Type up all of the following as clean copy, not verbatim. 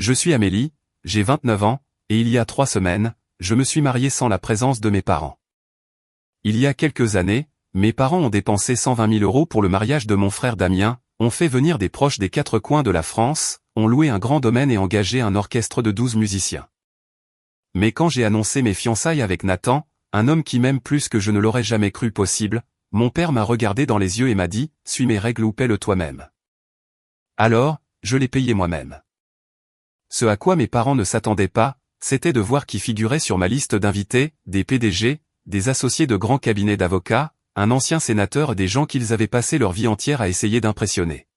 Je suis Amélie, j'ai 29 ans, et il y a 3 semaines, je me suis marié sans la présence de mes parents. Il y a quelques années, mes parents ont dépensé 120 000 € pour le mariage de mon frère Damien, ont fait venir des proches des 4 coins de la France, ont loué un grand domaine et engagé un orchestre de 12 musiciens. Mais quand j'ai annoncé mes fiançailles avec Nathan, un homme qui m'aime plus que je ne l'aurais jamais cru possible, mon père m'a regardé dans les yeux et m'a dit « Suis mes règles ou paie-le toi-même ». Alors, je l'ai payé moi-même. Ce à quoi mes parents ne s'attendaient pas, c'était de voir qui figurait sur ma liste d'invités, des PDG, des associés de grands cabinets d'avocats, un ancien sénateur et des gens qu'ils avaient passé leur vie entière à essayer d'impressionner.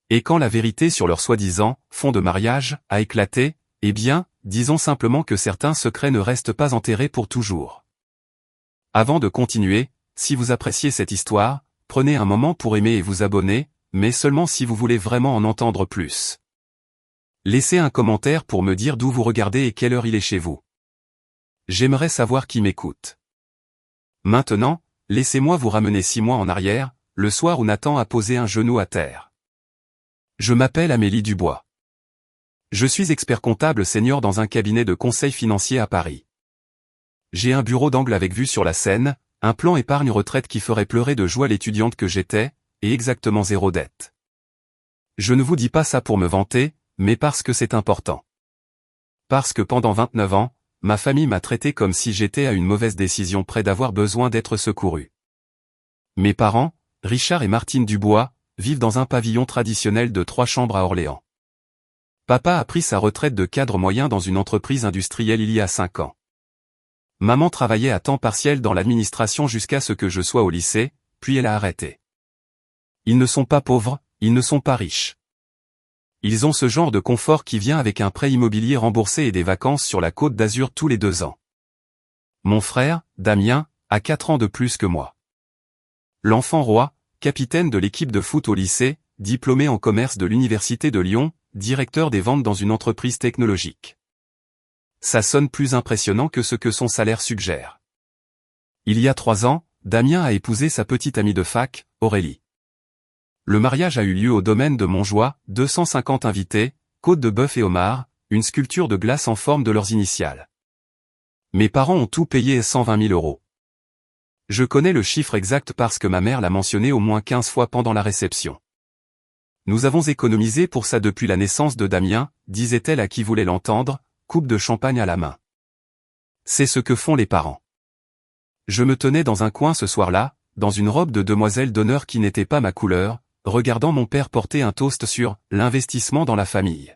Et quand la vérité sur leur soi-disant « fond de mariage » a éclaté, eh bien, disons simplement que certains secrets ne restent pas enterrés pour toujours. Avant de continuer, si vous appréciez cette histoire, prenez un moment pour aimer et vous abonner, mais seulement si vous voulez vraiment en entendre plus. Laissez un commentaire pour me dire d'où vous regardez et quelle heure il est chez vous. J'aimerais savoir qui m'écoute. Maintenant, laissez-moi vous ramener 6 mois en arrière, le soir où Nathan a posé un genou à terre. Je m'appelle Amélie Dubois. Je suis expert comptable senior dans un cabinet de conseil financier à Paris. J'ai un bureau d'angle avec vue sur la Seine, un plan épargne-retraite qui ferait pleurer de joie l'étudiante que j'étais, et exactement 0 dette. Je ne vous dis pas ça pour me vanter, mais parce que c'est important. Parce que pendant 29 ans, ma famille m'a traité comme si j'étais à une mauvaise décision près d'avoir besoin d'être secouru. Mes parents, Richard et Martine Dubois, vivent dans un pavillon traditionnel de 3 chambres à Orléans. Papa a pris sa retraite de cadre moyen dans une entreprise industrielle il y a 5 ans. Maman travaillait à temps partiel dans l'administration jusqu'à ce que je sois au lycée, puis elle a arrêté. Ils ne sont pas pauvres, ils ne sont pas riches. Ils ont ce genre de confort qui vient avec un prêt immobilier remboursé et des vacances sur la Côte d'Azur tous les 2 ans. Mon frère, Damien, a 4 ans de plus que moi. L'enfant roi, capitaine de l'équipe de foot au lycée, diplômé en commerce de l'Université de Lyon, directeur des ventes dans une entreprise technologique. Ça sonne plus impressionnant que ce que son salaire suggère. Il y a 3 ans, Damien a épousé sa petite amie de fac, Aurélie. Le mariage a eu lieu au domaine de Montjoie, 250 invités, côte de bœuf et homard, une sculpture de glace en forme de leurs initiales. Mes parents ont tout payé 120 000 €. Je connais le chiffre exact parce que ma mère l'a mentionné au moins 15 fois pendant la réception. Nous avons économisé pour ça depuis la naissance de Damien, disait-elle à qui voulait l'entendre, coupe de champagne à la main. C'est ce que font les parents. Je me tenais dans un coin ce soir-là, dans une robe de demoiselle d'honneur qui n'était pas ma couleur, regardant mon père porter un toast sur « l'investissement dans la famille ».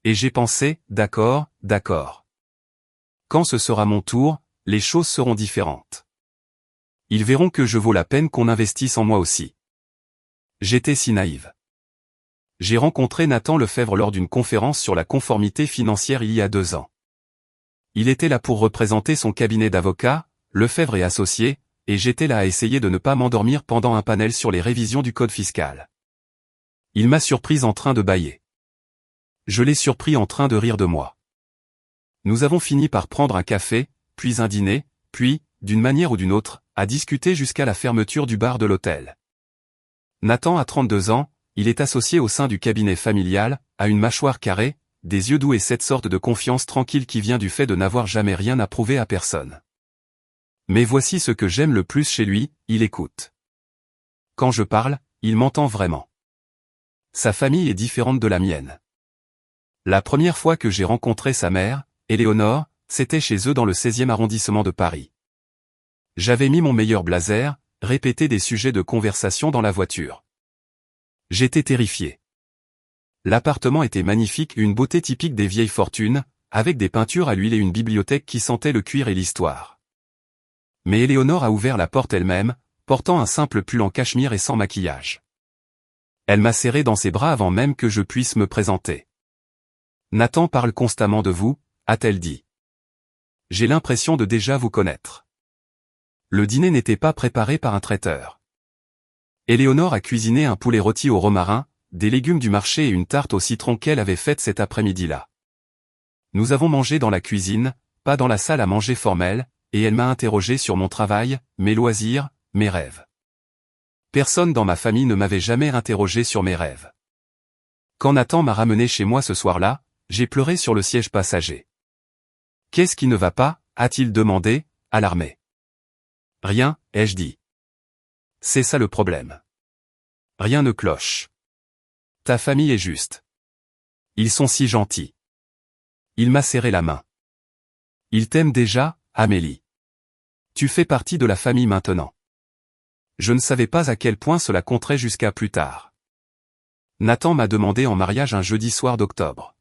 Et j'ai pensé « d'accord, d'accord. Quand ce sera mon tour, les choses seront différentes. Ils verront que je vaux la peine qu'on investisse en moi aussi. » J'étais si naïve. J'ai rencontré Nathan Lefebvre lors d'une conférence sur la conformité financière il y a 2 ans. Il était là pour représenter son cabinet d'avocats, Lefebvre et Associés, et j'étais là à essayer de ne pas m'endormir pendant un panel sur les révisions du code fiscal. Il m'a surprise en train de bâiller. Je l'ai surpris en train de rire de moi. Nous avons fini par prendre un café, puis un dîner, puis, d'une manière ou d'une autre, à discuter jusqu'à la fermeture du bar de l'hôtel. Nathan a 32 ans, il est associé au sein du cabinet familial, a une mâchoire carrée, des yeux doux et cette sorte de confiance tranquille qui vient du fait de n'avoir jamais rien à prouver à personne. Mais voici ce que j'aime le plus chez lui, il écoute. Quand je parle, il m'entend vraiment. Sa famille est différente de la mienne. La première fois que j'ai rencontré sa mère, Éléonore, c'était chez eux dans le 16e arrondissement de Paris. J'avais mis mon meilleur blazer, répété des sujets de conversation dans la voiture. J'étais terrifié. L'appartement était magnifique, une beauté typique des vieilles fortunes, avec des peintures à l'huile et une bibliothèque qui sentait le cuir et l'histoire. Mais Éléonore a ouvert la porte elle-même, portant un simple pull en cachemire et sans maquillage. Elle m'a serré dans ses bras avant même que je puisse me présenter. « Nathan parle constamment de vous », a-t-elle dit. « J'ai l'impression de déjà vous connaître. » Le dîner n'était pas préparé par un traiteur. Éléonore a cuisiné un poulet rôti au romarin, des légumes du marché et une tarte au citron qu'elle avait faite cet après-midi-là. Nous avons mangé dans la cuisine, pas dans la salle à manger formelle, et elle m'a interrogé sur mon travail, mes loisirs, mes rêves. Personne dans ma famille ne m'avait jamais interrogé sur mes rêves. Quand Nathan m'a ramené chez moi ce soir-là, j'ai pleuré sur le siège passager. Qu'est-ce qui ne va pas, a-t-il demandé, alarmé. Rien, ai-je dit. C'est ça le problème. Rien ne cloche. Ta famille est juste. Ils sont si gentils. Il m'a serré la main. Ils t'aiment déjà, Amélie. Tu fais partie de la famille maintenant. Je ne savais pas à quel point cela compterait jusqu'à plus tard. Nathan m'a demandé en mariage un jeudi soir d'octobre.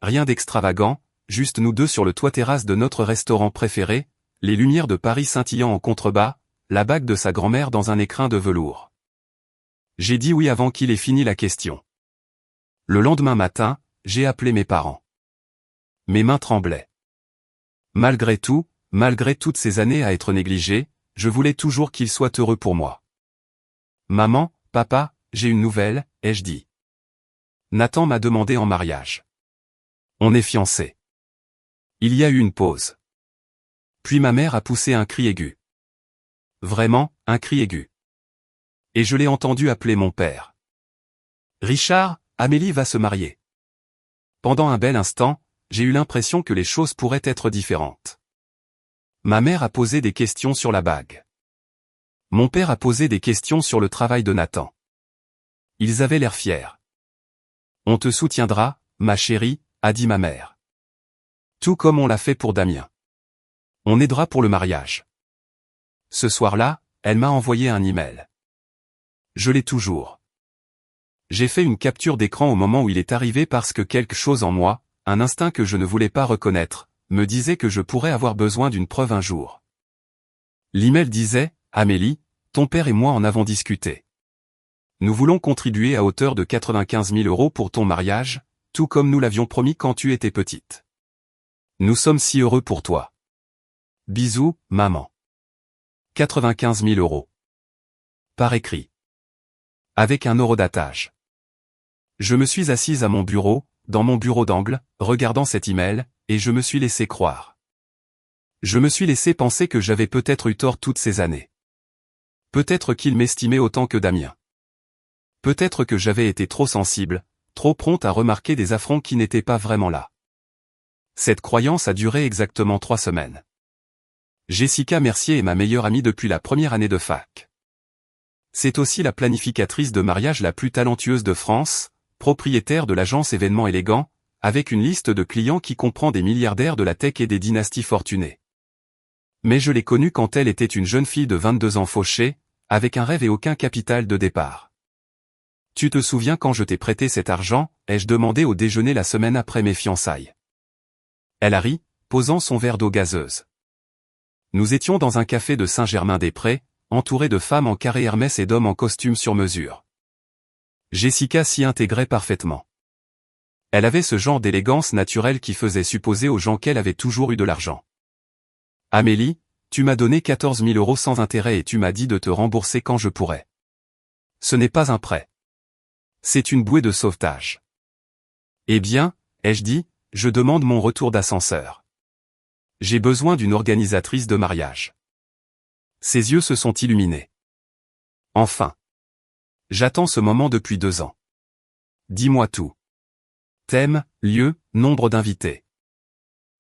Rien d'extravagant, juste nous deux sur le toit-terrasse de notre restaurant préféré, les lumières de Paris scintillant en contrebas, la bague de sa grand-mère dans un écrin de velours. J'ai dit oui avant qu'il ait fini la question. Le lendemain matin, j'ai appelé mes parents. Mes mains tremblaient. Malgré tout, malgré toutes ces années à être négligé, je voulais toujours qu'ils soient heureux pour moi. Maman, papa, j'ai une nouvelle, ai-je dit. Nathan m'a demandé en mariage. On est fiancés. Il y a eu une pause. Puis ma mère a poussé un cri aigu. Vraiment, un cri aigu. Et je l'ai entendu appeler mon père. Richard, Amélie va se marier. Pendant un bel instant, j'ai eu l'impression que les choses pourraient être différentes. Ma mère a posé des questions sur la bague. Mon père a posé des questions sur le travail de Nathan. Ils avaient l'air fiers. On te soutiendra, ma chérie, a dit ma mère. Tout comme on l'a fait pour Damien. On aidera pour le mariage. Ce soir-là, elle m'a envoyé un email. Je l'ai toujours. J'ai fait une capture d'écran au moment où il est arrivé parce que quelque chose en moi, un instinct que je ne voulais pas reconnaître, me disait que je pourrais avoir besoin d'une preuve un jour. L'email disait, Amélie, ton père et moi en avons discuté. Nous voulons contribuer à hauteur de 95 000 € pour ton mariage, tout comme nous l'avions promis quand tu étais petite. Nous sommes si heureux pour toi. Bisous, maman. 95 000 €. Par écrit. Avec un horodatage. Je me suis assise à mon bureau, dans mon bureau d'angle, regardant cet email, et je me suis laissé croire. Je me suis laissé penser que j'avais peut-être eu tort toutes ces années. Peut-être qu'il m'estimait autant que Damien. Peut-être que j'avais été trop sensible, trop prompte à remarquer des affronts qui n'étaient pas vraiment là. Cette croyance a duré exactement 3 semaines. Jessica Mercier est ma meilleure amie depuis la première année de fac. C'est aussi la planificatrice de mariage la plus talentueuse de France, propriétaire de l'agence Événements Élégants, avec une liste de clients qui comprend des milliardaires de la tech et des dynasties fortunées. Mais je l'ai connue quand elle était une jeune fille de 22 ans fauchée, avec un rêve et aucun capital de départ. Tu te souviens quand je t'ai prêté cet argent, ai-je demandé au déjeuner la semaine après mes fiançailles. Elle a ri, posant son verre d'eau gazeuse. Nous étions dans un café de Saint-Germain-des-Prés, entouré de femmes en carré Hermès et d'hommes en costume sur mesure. Jessica s'y intégrait parfaitement. Elle avait ce genre d'élégance naturelle qui faisait supposer aux gens qu'elle avait toujours eu de l'argent. Amélie, tu m'as donné 14 000 € sans intérêt et tu m'as dit de te rembourser quand je pourrais. Ce n'est pas un prêt. C'est une bouée de sauvetage. Eh bien, ai-je dit, je demande mon retour d'ascenseur. J'ai besoin d'une organisatrice de mariage. Ses yeux se sont illuminés. Enfin. J'attends ce moment depuis 2 ans. Dis-moi tout. Thème, lieu, nombre d'invités.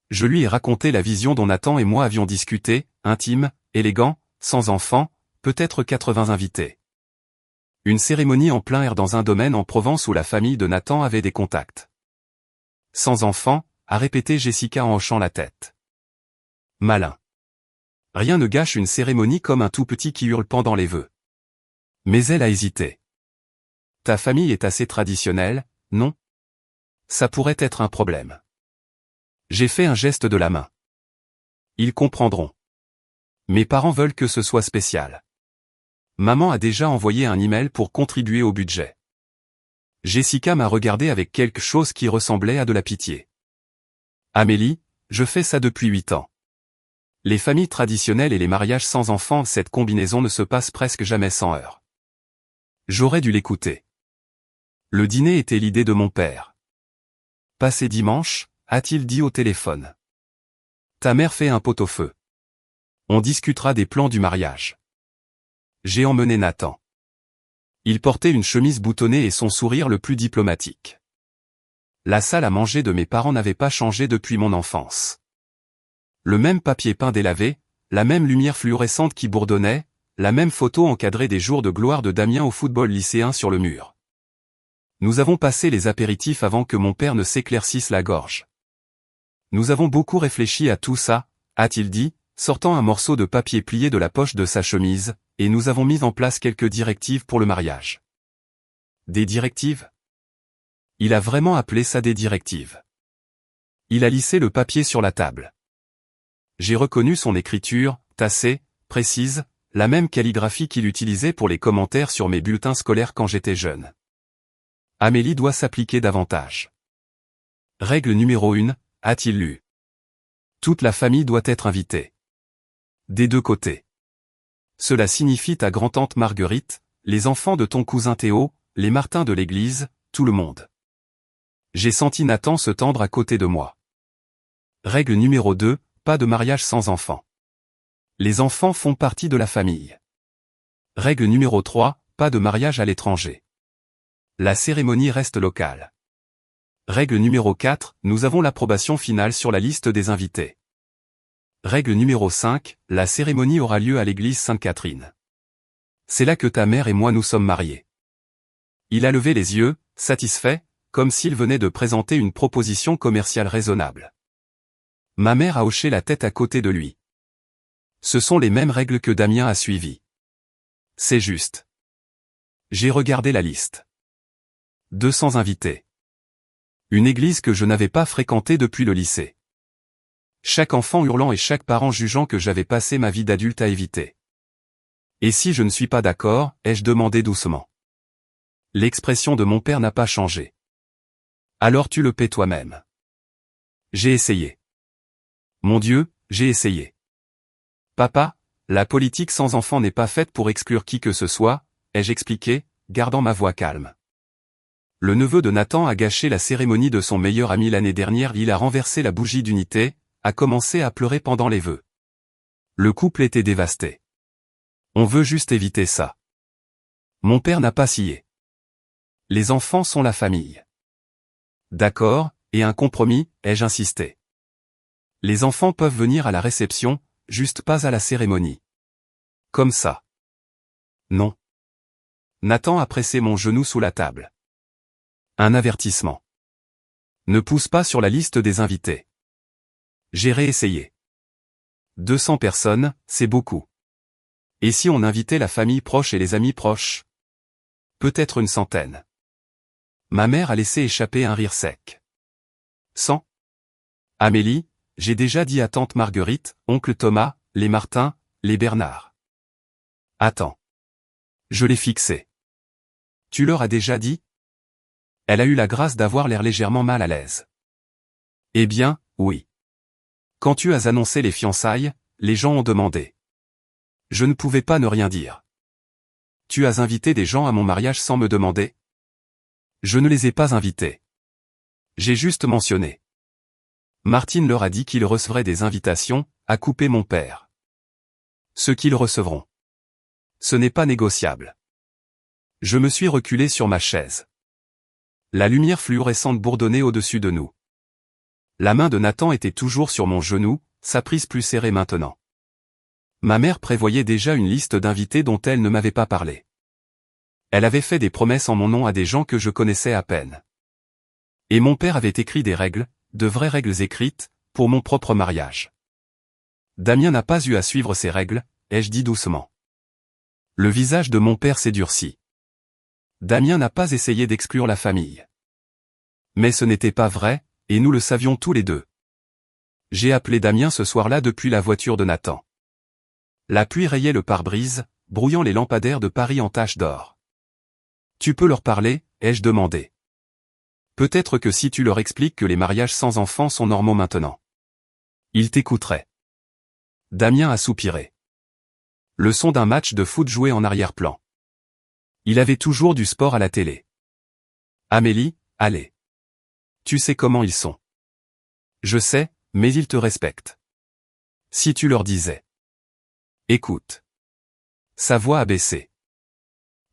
Je lui ai raconté la vision dont Nathan et moi avions discuté, intime, élégant, sans enfant, peut-être 80 invités. Une cérémonie en plein air dans un domaine en Provence où la famille de Nathan avait des contacts. Sans enfant, a répété Jessica en hochant la tête. Malin. Rien ne gâche une cérémonie comme un tout petit qui hurle pendant les vœux. Mais elle a hésité. Ta famille est assez traditionnelle, non? Ça pourrait être un problème. J'ai fait un geste de la main. Ils comprendront. Mes parents veulent que ce soit spécial. Maman a déjà envoyé un email pour contribuer au budget. Jessica m'a regardé avec quelque chose qui ressemblait à de la pitié. Amélie, je fais ça depuis 8 ans. Les familles traditionnelles et les mariages sans enfants, cette combinaison ne se passe presque jamais sans heurts. J'aurais dû l'écouter. Le dîner était l'idée de mon père. Passé dimanche, a-t-il dit au téléphone. Ta mère fait un pot-au-feu. On discutera des plans du mariage. J'ai emmené Nathan. Il portait une chemise boutonnée et son sourire le plus diplomatique. La salle à manger de mes parents n'avait pas changé depuis mon enfance. Le même papier peint délavé, la même lumière fluorescente qui bourdonnait, la même photo encadrée des jours de gloire de Damien au football lycéen sur le mur. Nous avons passé les apéritifs avant que mon père ne s'éclaircisse la gorge. Nous avons beaucoup réfléchi à tout ça, a-t-il dit, sortant un morceau de papier plié de la poche de sa chemise, et nous avons mis en place quelques directives pour le mariage. Des directives? Il a vraiment appelé ça des directives. Il a lissé le papier sur la table. J'ai reconnu son écriture, tassée, précise, la même calligraphie qu'il utilisait pour les commentaires sur mes bulletins scolaires quand j'étais jeune. Amélie doit s'appliquer davantage. Règle numéro 1, a-t-il lu. Toute la famille doit être invitée. Des deux côtés. Cela signifie ta grand-tante Marguerite, les enfants de ton cousin Théo, les Martins de l'église, tout le monde. J'ai senti Nathan se tendre à côté de moi. Règle numéro 2, pas de mariage sans enfants. Les enfants font partie de la famille. Règle numéro 3, pas de mariage à l'étranger. La cérémonie reste locale. Règle numéro 4, nous avons l'approbation finale sur la liste des invités. Règle numéro 5, la cérémonie aura lieu à l'église Sainte-Catherine. C'est là que ta mère et moi nous sommes mariés. Il a levé les yeux, satisfait, comme s'il venait de présenter une proposition commerciale raisonnable. Ma mère a hoché la tête à côté de lui. Ce sont les mêmes règles que Damien a suivies. C'est juste. J'ai regardé la liste. 200 invités. Une église que je n'avais pas fréquentée depuis le lycée. Chaque enfant hurlant et chaque parent jugeant que j'avais passé ma vie d'adulte à éviter. Et si je ne suis pas d'accord, ai-je demandé doucement. L'expression de mon père n'a pas changé. Alors tu le paies toi-même. J'ai essayé. Mon Dieu, j'ai essayé. Papa, la politique sans enfant n'est pas faite pour exclure qui que ce soit, ai-je expliqué, gardant ma voix calme. Le neveu de Nathan a gâché la cérémonie de son meilleur ami l'année dernière, il a renversé la bougie d'unité, a commencé à pleurer pendant les vœux. Le couple était dévasté. On veut juste éviter ça. Mon père n'a pas scié. Les enfants sont la famille. D'accord, et un compromis, ai-je insisté. Les enfants peuvent venir à la réception, juste pas à la cérémonie. Comme ça. Non. Nathan a pressé mon genou sous la table. Un avertissement. Ne pousse pas sur la liste des invités. J'ai réessayé. 200 personnes, c'est beaucoup. Et si on invitait la famille proche et les amis proches? Peut-être une centaine. Ma mère a laissé échapper un rire sec. 100. Amélie, j'ai déjà dit à tante Marguerite, oncle Thomas, les Martins, les Bernard. Attends. Je l'ai fixé. Tu leur as déjà dit? Elle a eu la grâce d'avoir l'air légèrement mal à l'aise. Eh bien, oui. Quand tu as annoncé les fiançailles, les gens ont demandé. Je ne pouvais pas ne rien dire. Tu as invité des gens à mon mariage sans me demander? Je ne les ai pas invités. J'ai juste mentionné. Martine leur a dit qu'ils recevraient des invitations, a coupé mon père. Ce qu'ils recevront. Ce n'est pas négociable. Je me suis reculé sur ma chaise. La lumière fluorescente bourdonnait au-dessus de nous. La main de Nathan était toujours sur mon genou, sa prise plus serrée maintenant. Ma mère prévoyait déjà une liste d'invités dont elle ne m'avait pas parlé. Elle avait fait des promesses en mon nom à des gens que je connaissais à peine. Et mon père avait écrit des règles, de vraies règles écrites, pour mon propre mariage. Damien n'a pas eu à suivre ces règles, ai-je dit doucement. Le visage de mon père s'est durci. Damien n'a pas essayé d'exclure la famille. Mais ce n'était pas vrai, et nous le savions tous les deux. J'ai appelé Damien ce soir-là depuis la voiture de Nathan. La pluie rayait le pare-brise, brouillant les lampadaires de Paris en taches d'or. Tu peux leur parler, ai-je demandé. Peut-être que si tu leur expliques que les mariages sans enfants sont normaux maintenant. Ils t'écouteraient. Damien a soupiré. Le son d'un match de foot joué en arrière-plan. Il avait toujours du sport à la télé. Amélie, allez. Tu sais comment ils sont. Je sais, mais ils te respectent. Si tu leur disais. Écoute. Sa voix a baissé.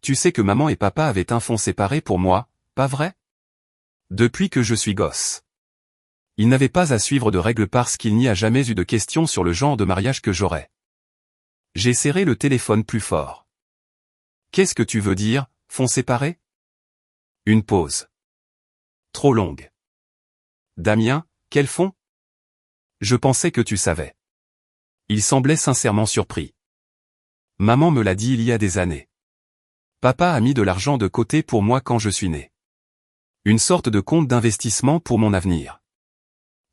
Tu sais que maman et papa avaient un fonds séparé pour moi, pas vrai? Depuis que je suis gosse. Ils n'avaient pas à suivre de règles parce qu'il n'y a jamais eu de question sur le genre de mariage que j'aurais. J'ai serré le téléphone plus fort. Qu'est-ce que tu veux dire, fonds séparés? Une pause. Trop longue. Damien, quel fonds? Je pensais que tu savais. Il semblait sincèrement surpris. Maman me l'a dit il y a des années. Papa a mis de l'argent de côté pour moi quand je suis né. Une sorte de compte d'investissement pour mon avenir.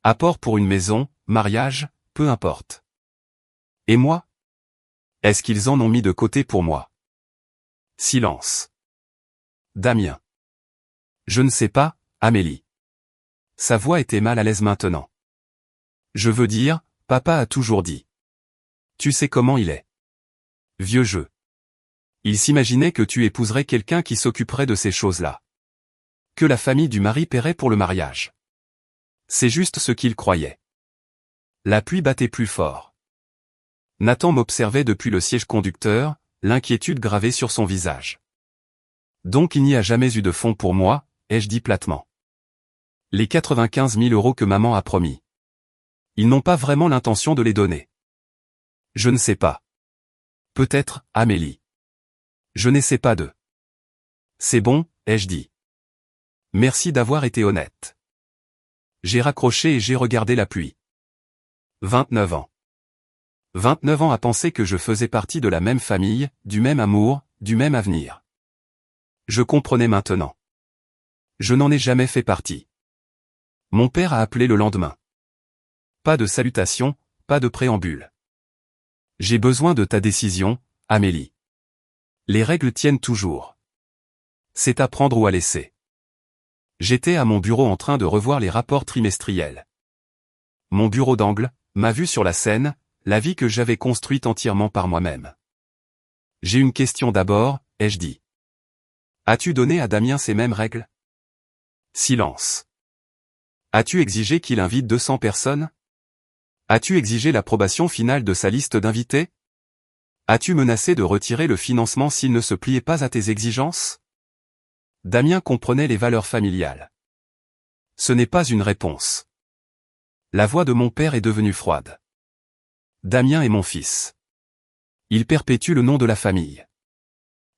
Apport pour une maison, mariage, peu importe. Et moi? Est-ce qu'ils en ont mis de côté pour moi? Silence. Damien. Je ne sais pas, Amélie. Sa voix était mal à l'aise maintenant. Je veux dire, papa a toujours dit. Tu sais comment il est. Vieux jeu. Il s'imaginait que tu épouserais quelqu'un qui s'occuperait de ces choses-là. Que la famille du mari paierait pour le mariage. C'est juste ce qu'il croyait. La pluie battait plus fort. Nathan m'observait depuis le siège conducteur, l'inquiétude gravée sur son visage. Donc il n'y a jamais eu de fonds pour moi, ai-je dit platement. Les 95 000 € que maman a promis. Ils n'ont pas vraiment l'intention de les donner. Je ne sais pas. Peut-être, Amélie. Je n'essaie pas de. C'est bon, ai-je dit. Merci d'avoir été honnête. J'ai raccroché et j'ai regardé la pluie. 29 ans. 29 ans à penser que je faisais partie de la même famille, du même amour, du même avenir. Je comprenais maintenant. Je n'en ai jamais fait partie. Mon père a appelé le lendemain. Pas de salutation, pas de préambule. J'ai besoin de ta décision, Amélie. Les règles tiennent toujours. C'est à prendre ou à laisser. J'étais à mon bureau en train de revoir les rapports trimestriels. Mon bureau d'angle, ma vue sur la Seine, la vie que j'avais construite entièrement par moi-même. J'ai une question d'abord, ai-je dit. As-tu donné à Damien ces mêmes règles? Silence. As-tu exigé qu'il invite 200 personnes? As-tu exigé l'approbation finale de sa liste d'invités? As-tu menacé de retirer le financement s'il ne se pliait pas à tes exigences? Damien comprenait les valeurs familiales. Ce n'est pas une réponse. La voix de mon père est devenue froide. Damien est mon fils. Il perpétue le nom de la famille.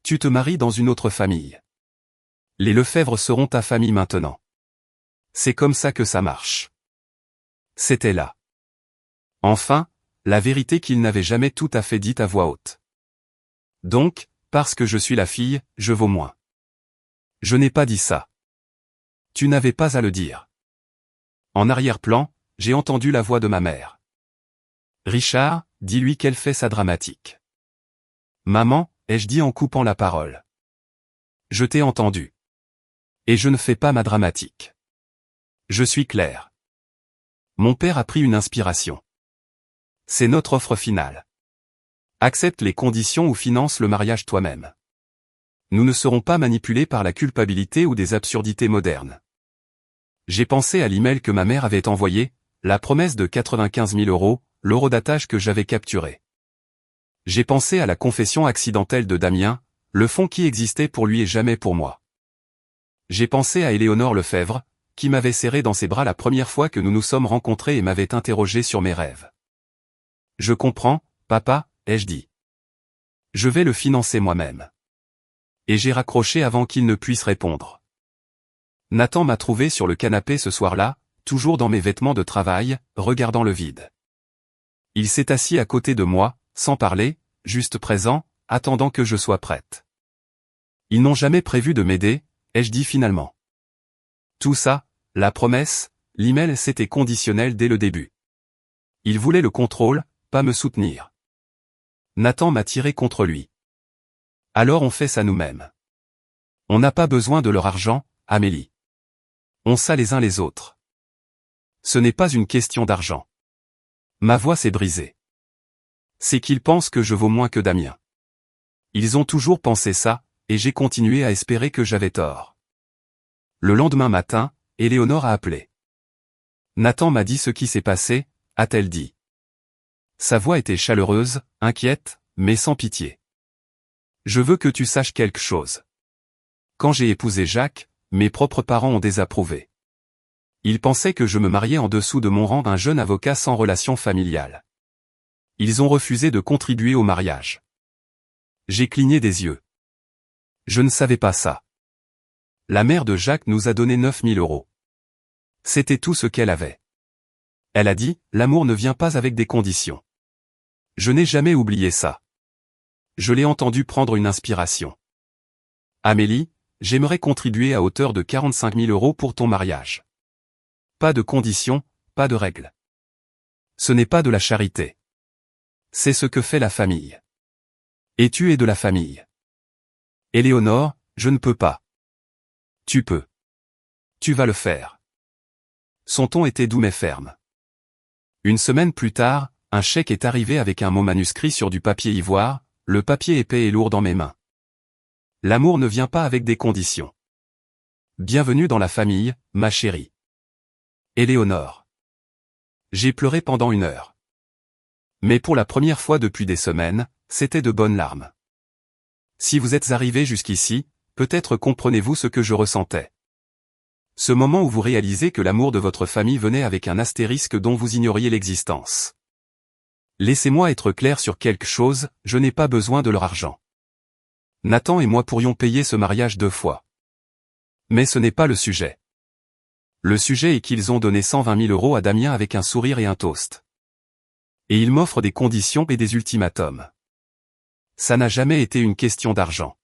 Tu te maries dans une autre famille. Les Lefebvre seront ta famille maintenant. C'est comme ça que ça marche. C'était là. Enfin, la vérité qu'il n'avait jamais tout à fait dite à voix haute. Donc, parce que je suis la fille, je vaux moins. Je n'ai pas dit ça. Tu n'avais pas à le dire. En arrière-plan, j'ai entendu la voix de ma mère. Richard, dis-lui qu'elle fait sa dramatique. Maman, ai-je dit en coupant la parole. Je t'ai entendu. Et je ne fais pas ma dramatique. Je suis clair. Mon père a pris une inspiration. C'est notre offre finale. Accepte les conditions ou finance le mariage toi-même. Nous ne serons pas manipulés par la culpabilité ou des absurdités modernes. J'ai pensé à l'email que ma mère avait envoyé, la promesse de 95 000 €, l'eurodatage que j'avais capturé. J'ai pensé à la confession accidentelle de Damien, le fonds qui existait pour lui et jamais pour moi. J'ai pensé à Éléonore Lefebvre, qui m'avait serré dans ses bras la première fois que nous nous sommes rencontrés et m'avait interrogé sur mes rêves. Je comprends, papa, ai-je dit. Je vais le financer moi-même. Et j'ai raccroché avant qu'il ne puisse répondre. Nathan m'a trouvé sur le canapé ce soir-là, toujours dans mes vêtements de travail, regardant le vide. Il s'est assis à côté de moi, sans parler, juste présent, attendant que je sois prête. Ils n'ont jamais prévu de m'aider, ai-je dit finalement. Tout ça, la promesse, l'email, c'était conditionnel dès le début. Ils voulaient le contrôle, pas me soutenir. Nathan m'a tiré contre lui. Alors on fait ça nous-mêmes. On n'a pas besoin de leur argent, Amélie. On sait les uns les autres. Ce n'est pas une question d'argent. Ma voix s'est brisée. C'est qu'ils pensent que je vaux moins que Damien. Ils ont toujours pensé ça, et j'ai continué à espérer que j'avais tort. Le lendemain matin, Éléonore a appelé. Nathan m'a dit ce qui s'est passé, a-t-elle dit. Sa voix était chaleureuse, inquiète, mais sans pitié. Je veux que tu saches quelque chose. Quand j'ai épousé Jacques, mes propres parents ont désapprouvé. Ils pensaient que je me mariais en dessous de mon rang d'un jeune avocat sans relation familiale. Ils ont refusé de contribuer au mariage. J'ai cligné des yeux. Je ne savais pas ça. La mère de Jacques nous a donné 9 000 euros. C'était tout ce qu'elle avait. Elle a dit, l'amour ne vient pas avec des conditions. Je n'ai jamais oublié ça. Je l'ai entendu prendre une inspiration. Amélie, j'aimerais contribuer à hauteur de 45 000 euros pour ton mariage. Pas de conditions, pas de règles. Ce n'est pas de la charité. C'est ce que fait la famille. Et tu es de la famille. Éléonore, je ne peux pas. Tu peux. Tu vas le faire. Son ton était doux mais ferme. Une semaine plus tard, un chèque est arrivé avec un mot manuscrit sur du papier ivoire, le papier épais et lourd dans mes mains. L'amour ne vient pas avec des conditions. Bienvenue dans la famille, ma chérie. Éléonore. J'ai pleuré pendant 1 heure. Mais pour la première fois depuis des semaines, c'était de bonnes larmes. Si vous êtes arrivé jusqu'ici, peut-être comprenez-vous ce que je ressentais. Ce moment où vous réalisez que l'amour de votre famille venait avec un astérisque dont vous ignoriez l'existence. Laissez-moi être clair sur quelque chose, je n'ai pas besoin de leur argent. Nathan et moi pourrions payer ce mariage 2 fois. Mais ce n'est pas le sujet. Le sujet est qu'ils ont donné 120 000 euros à Damien avec un sourire et un toast. Et ils m'offrent des conditions et des ultimatums. Ça n'a jamais été une question d'argent.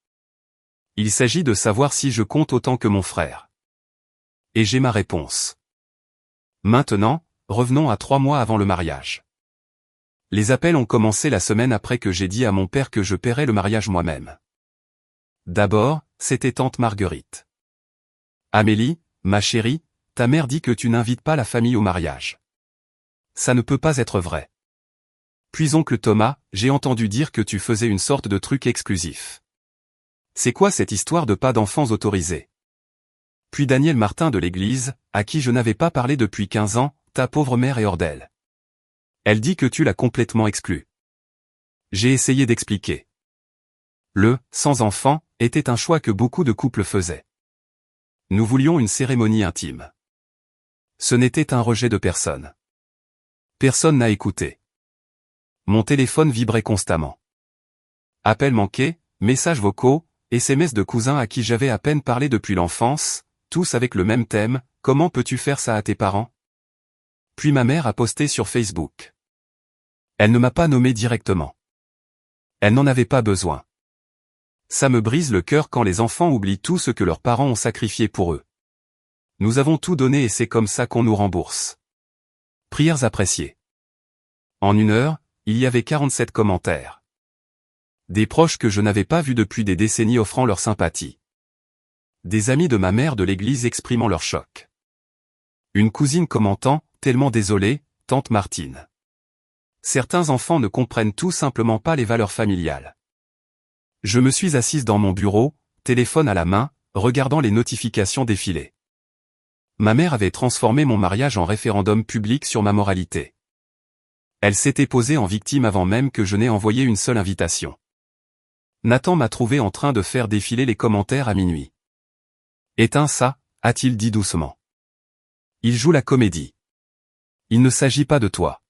Il s'agit de savoir si je compte autant que mon frère. Et j'ai ma réponse. Maintenant, revenons à 3 mois avant le mariage. Les appels ont commencé la semaine après que j'ai dit à mon père que je paierais le mariage moi-même. D'abord, c'était tante Marguerite. Amélie, ma chérie, ta mère dit que tu n'invites pas la famille au mariage. Ça ne peut pas être vrai. Puis oncle Thomas, j'ai entendu dire que tu faisais une sorte de truc exclusif. C'est quoi cette histoire de pas d'enfants autorisés? Puis Daniel Martin de l'église, à qui je n'avais pas parlé depuis 15 ans, ta pauvre mère est hors d'elle. Elle dit que tu l'as complètement exclue. J'ai essayé d'expliquer. Le « sans enfant » était un choix que beaucoup de couples faisaient. Nous voulions une cérémonie intime. Ce n'était un rejet de personne. Personne n'a écouté. Mon téléphone vibrait constamment. Appels manqués, messages vocaux, SMS de cousins à qui j'avais à peine parlé depuis l'enfance, tous avec le même thème, comment peux-tu faire ça à tes parents? Puis ma mère a posté sur Facebook. Elle ne m'a pas nommé directement. Elle n'en avait pas besoin. Ça me brise le cœur quand les enfants oublient tout ce que leurs parents ont sacrifié pour eux. Nous avons tout donné et c'est comme ça qu'on nous rembourse. Prières appréciées. En 1 heure, il y avait 47 commentaires. Des proches que je n'avais pas vus depuis des décennies offrant leur sympathie. Des amis de ma mère de l'église exprimant leur choc. Une cousine commentant, tellement désolée, tante Martine. Certains enfants ne comprennent tout simplement pas les valeurs familiales. Je me suis assise dans mon bureau, téléphone à la main, regardant les notifications défiler. Ma mère avait transformé mon mariage en référendum public sur ma moralité. Elle s'était posée en victime avant même que je n'ai envoyé une seule invitation. Nathan m'a trouvé en train de faire défiler les commentaires à minuit. Éteins ça, a-t-il dit doucement. Il joue la comédie. Il ne s'agit pas de toi.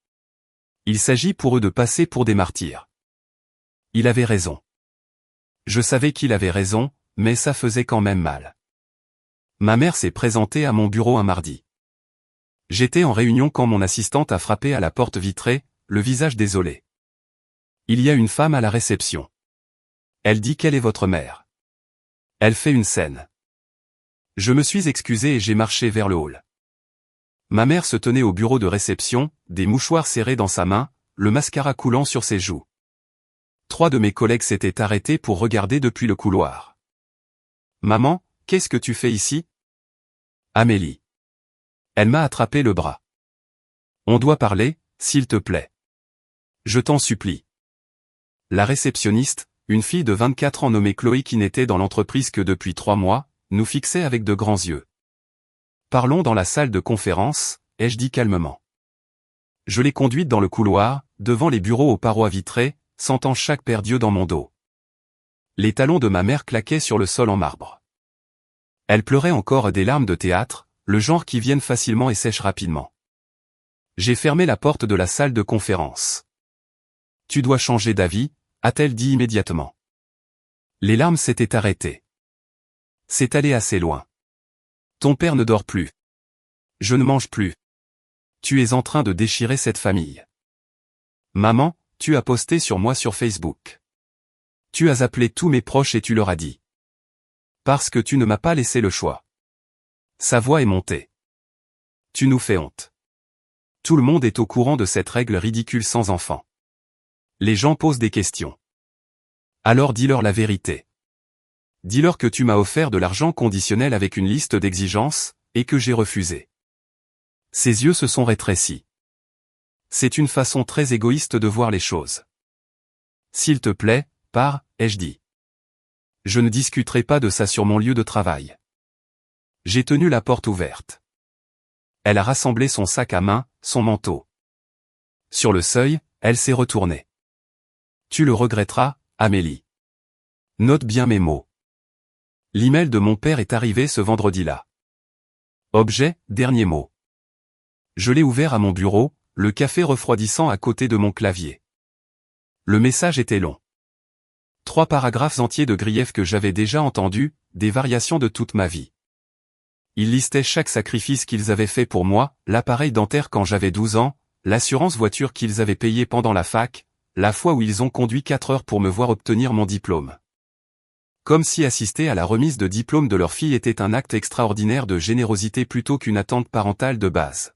Il s'agit pour eux de passer pour des martyrs. Il avait raison. Je savais qu'il avait raison, mais ça faisait quand même mal. Ma mère s'est présentée à mon bureau un mardi. J'étais en réunion quand mon assistante a frappé à la porte vitrée, le visage désolé. Il y a une femme à la réception. Elle dit qu'elle est votre mère. Elle fait une scène. Je me suis excusé et j'ai marché vers le hall. Ma mère se tenait au bureau de réception, des mouchoirs serrés dans sa main, le mascara coulant sur ses joues. 3 de mes collègues s'étaient arrêtés pour regarder depuis le couloir. Maman, qu'est-ce que tu fais ici? Amélie. Elle m'a attrapé le bras. On doit parler, s'il te plaît. Je t'en supplie. La réceptionniste, une fille de 24 ans nommée Chloé qui n'était dans l'entreprise que depuis 3 mois, nous fixait avec de grands yeux. Parlons dans la salle de conférence, ai-je dit calmement. Je l'ai conduite dans le couloir, devant les bureaux aux parois vitrées, sentant chaque paire d'yeux dans mon dos. Les talons de ma mère claquaient sur le sol en marbre. Elle pleurait encore des larmes de théâtre, le genre qui viennent facilement et sèchent rapidement. J'ai fermé la porte de la salle de conférence. « Tu dois changer d'avis », a-t-elle dit immédiatement. Les larmes s'étaient arrêtées. C'est allé assez loin. Ton père ne dort plus. Je ne mange plus. Tu es en train de déchirer cette famille. Maman, tu as posté sur moi sur Facebook. Tu as appelé tous mes proches et tu leur as dit. Parce que tu ne m'as pas laissé le choix. Sa voix est montée. Tu nous fais honte. Tout le monde est au courant de cette règle ridicule sans enfant. Les gens posent des questions. Alors dis-leur la vérité. Dis-leur que tu m'as offert de l'argent conditionnel avec une liste d'exigences, et que j'ai refusé. Ses yeux se sont rétrécis. C'est une façon très égoïste de voir les choses. S'il te plaît, pars, ai-je dit. Je ne discuterai pas de ça sur mon lieu de travail. J'ai tenu la porte ouverte. Elle a rassemblé son sac à main, son manteau. Sur le seuil, elle s'est retournée. Tu le regretteras, Amélie. Note bien mes mots. L'email de mon père est arrivé ce vendredi-là. Objet, dernier mot. Je l'ai ouvert à mon bureau, le café refroidissant à côté de mon clavier. Le message était long. 3 paragraphes entiers de griefs que j'avais déjà entendus, des variations de toute ma vie. Ils listaient chaque sacrifice qu'ils avaient fait pour moi, l'appareil dentaire quand j'avais 12 ans, l'assurance voiture qu'ils avaient payée pendant la fac, la fois où ils ont conduit 4 heures pour me voir obtenir mon diplôme. Comme si assister à la remise de diplôme de leur fille était un acte extraordinaire de générosité plutôt qu'une attente parentale de base.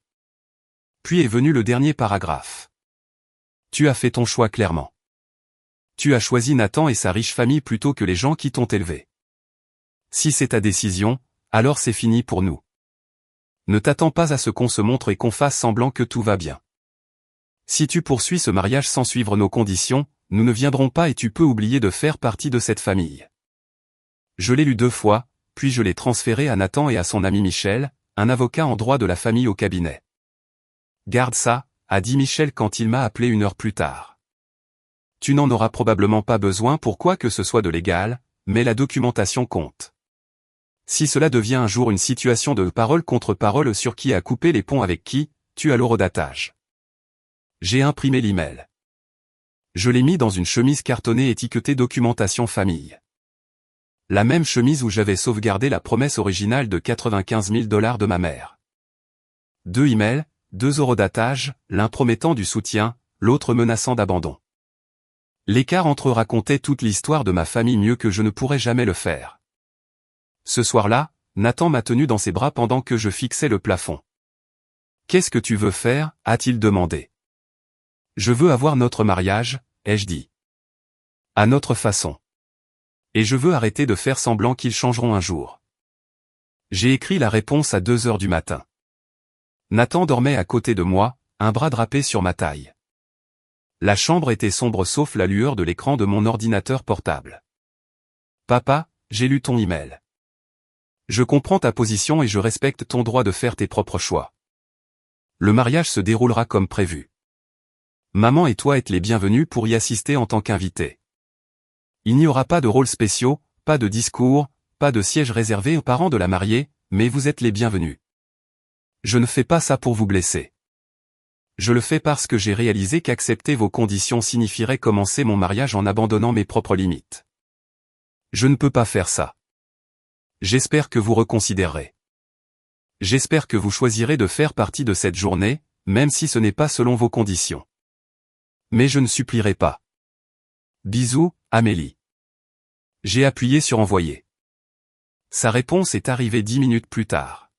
Puis est venu le dernier paragraphe. Tu as fait ton choix clairement. Tu as choisi Nathan et sa riche famille plutôt que les gens qui t'ont élevé. Si c'est ta décision, alors c'est fini pour nous. Ne t'attends pas à ce qu'on se montre et qu'on fasse semblant que tout va bien. Si tu poursuis ce mariage sans suivre nos conditions, nous ne viendrons pas et tu peux oublier de faire partie de cette famille. Je l'ai lu 2 fois, puis je l'ai transféré à Nathan et à son ami Michel, un avocat en droit de la famille au cabinet. Garde ça, a dit Michel quand il m'a appelé 1 heure plus tard. Tu n'en auras probablement pas besoin pour quoi que ce soit de légal, mais la documentation compte. Si cela devient un jour une situation de parole contre parole sur qui a coupé les ponts avec qui, tu as l'horodatage. J'ai imprimé l'email. Je l'ai mis dans une chemise cartonnée étiquetée documentation famille. La même chemise où j'avais sauvegardé la promesse originale de 95 000 $ de ma mère. 2 emails, 2 horodatage, l'un promettant du soutien, l'autre menaçant d'abandon. L'écart entre eux racontait toute l'histoire de ma famille mieux que je ne pourrais jamais le faire. Ce soir-là, Nathan m'a tenu dans ses bras pendant que je fixais le plafond. « Qu'est-ce que tu veux faire » a-t-il demandé. « Je veux avoir notre mariage » ai-je dit. « À notre façon. Et je veux arrêter de faire semblant qu'ils changeront un jour. » J'ai écrit la réponse à 2 heures du matin. Nathan dormait à côté de moi, un bras drapé sur ma taille. La chambre était sombre sauf la lueur de l'écran de mon ordinateur portable. « Papa, j'ai lu ton email. Je comprends ta position et je respecte ton droit de faire tes propres choix. Le mariage se déroulera comme prévu. Maman et toi êtes les bienvenus pour y assister en tant qu'invités. Il n'y aura pas de rôles spéciaux, pas de discours, pas de sièges réservés aux parents de la mariée, mais vous êtes les bienvenus. Je ne fais pas ça pour vous blesser. Je le fais parce que j'ai réalisé qu'accepter vos conditions signifierait commencer mon mariage en abandonnant mes propres limites. Je ne peux pas faire ça. J'espère que vous reconsidérerez. J'espère que vous choisirez de faire partie de cette journée, même si ce n'est pas selon vos conditions. Mais je ne supplierai pas. Bisous, Amélie. J'ai appuyé sur envoyer. Sa réponse est arrivée 10 minutes plus tard.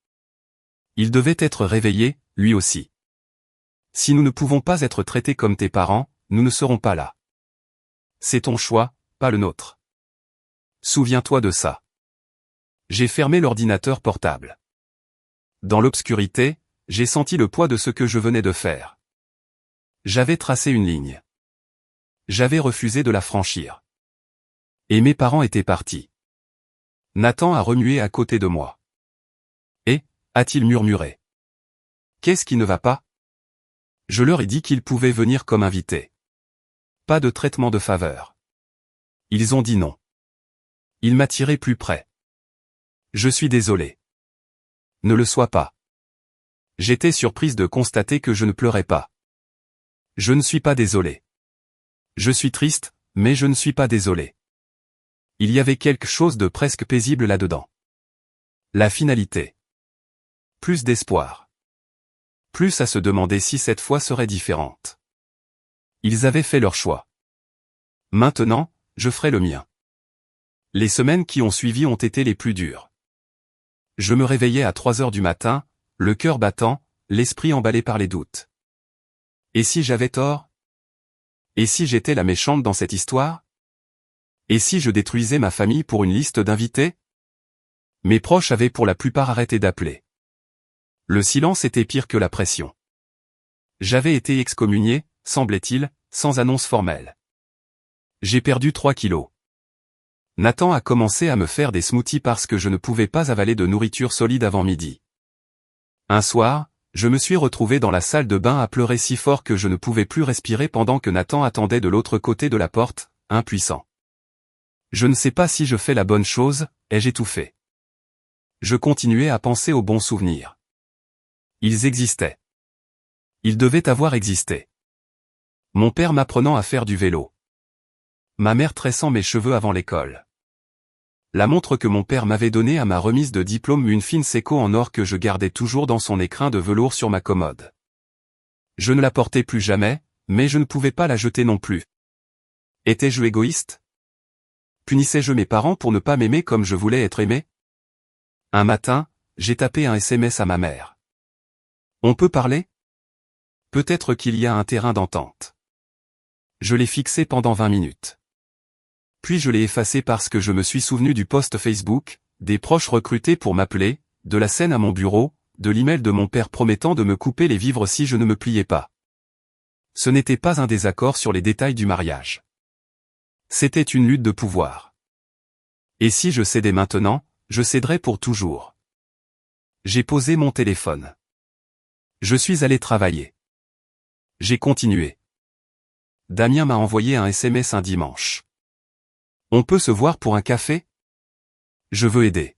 Il devait être réveillé, lui aussi. Si nous ne pouvons pas être traités comme tes parents, nous ne serons pas là. C'est ton choix, pas le nôtre. Souviens-toi de ça. J'ai fermé l'ordinateur portable. Dans l'obscurité, j'ai senti le poids de ce que je venais de faire. J'avais tracé une ligne. J'avais refusé de la franchir. Et mes parents étaient partis. Nathan a remué à côté de moi. Et, a-t-il murmuré. Qu'est-ce qui ne va pas? Je leur ai dit qu'ils pouvaient venir comme invités. Pas de traitement de faveur. Ils ont dit non. Il m'a tiré plus près. Je suis désolé. Ne le sois pas. J'étais surprise de constater que je ne pleurais pas. Je ne suis pas désolé. Je suis triste, mais je ne suis pas désolé. Il y avait quelque chose de presque paisible là-dedans. La finalité. Plus d'espoir. Plus à se demander si cette fois serait différente. Ils avaient fait leur choix. Maintenant, je ferai le mien. Les semaines qui ont suivi ont été les plus dures. Je me réveillais à 3 heures du matin, le cœur battant, l'esprit emballé par les doutes. Et si j'avais tort? Et si j'étais la méchante dans cette histoire? Et si je détruisais ma famille pour une liste d'invités? Mes proches avaient pour la plupart arrêté d'appeler. Le silence était pire que la pression. J'avais été excommunié, semblait-il, sans annonce formelle. J'ai perdu 3 kilos. Nathan a commencé à me faire des smoothies parce que je ne pouvais pas avaler de nourriture solide avant midi. Un soir, je me suis retrouvé dans la salle de bain à pleurer si fort que je ne pouvais plus respirer pendant que Nathan attendait de l'autre côté de la porte, impuissant. Je ne sais pas si je fais la bonne chose, ai-je étouffé. Je continuais à penser aux bons souvenirs. Ils existaient. Ils devaient avoir existé. Mon père m'apprenant à faire du vélo. Ma mère tressant mes cheveux avant l'école. La montre que mon père m'avait donnée à ma remise de diplôme, une fine Seiko en or que je gardais toujours dans son écrin de velours sur ma commode. Je ne la portais plus jamais, mais je ne pouvais pas la jeter non plus. Étais-je égoïste? Punissais-je mes parents pour ne pas m'aimer comme je voulais être aimé? Un matin, j'ai tapé un SMS à ma mère. On peut parler? Peut-être qu'il y a un terrain d'entente. Je l'ai fixé pendant 20 minutes. Puis je l'ai effacé parce que je me suis souvenu du post Facebook, des proches recrutés pour m'appeler, de la scène à mon bureau, de l'email de mon père promettant de me couper les vivres si je ne me pliais pas. Ce n'était pas un désaccord sur les détails du mariage. C'était une lutte de pouvoir. Et si je cédais maintenant, je céderais pour toujours. J'ai posé mon téléphone. Je suis allé travailler. J'ai continué. Damien m'a envoyé un SMS un dimanche. On peut se voir pour un café? Je veux aider.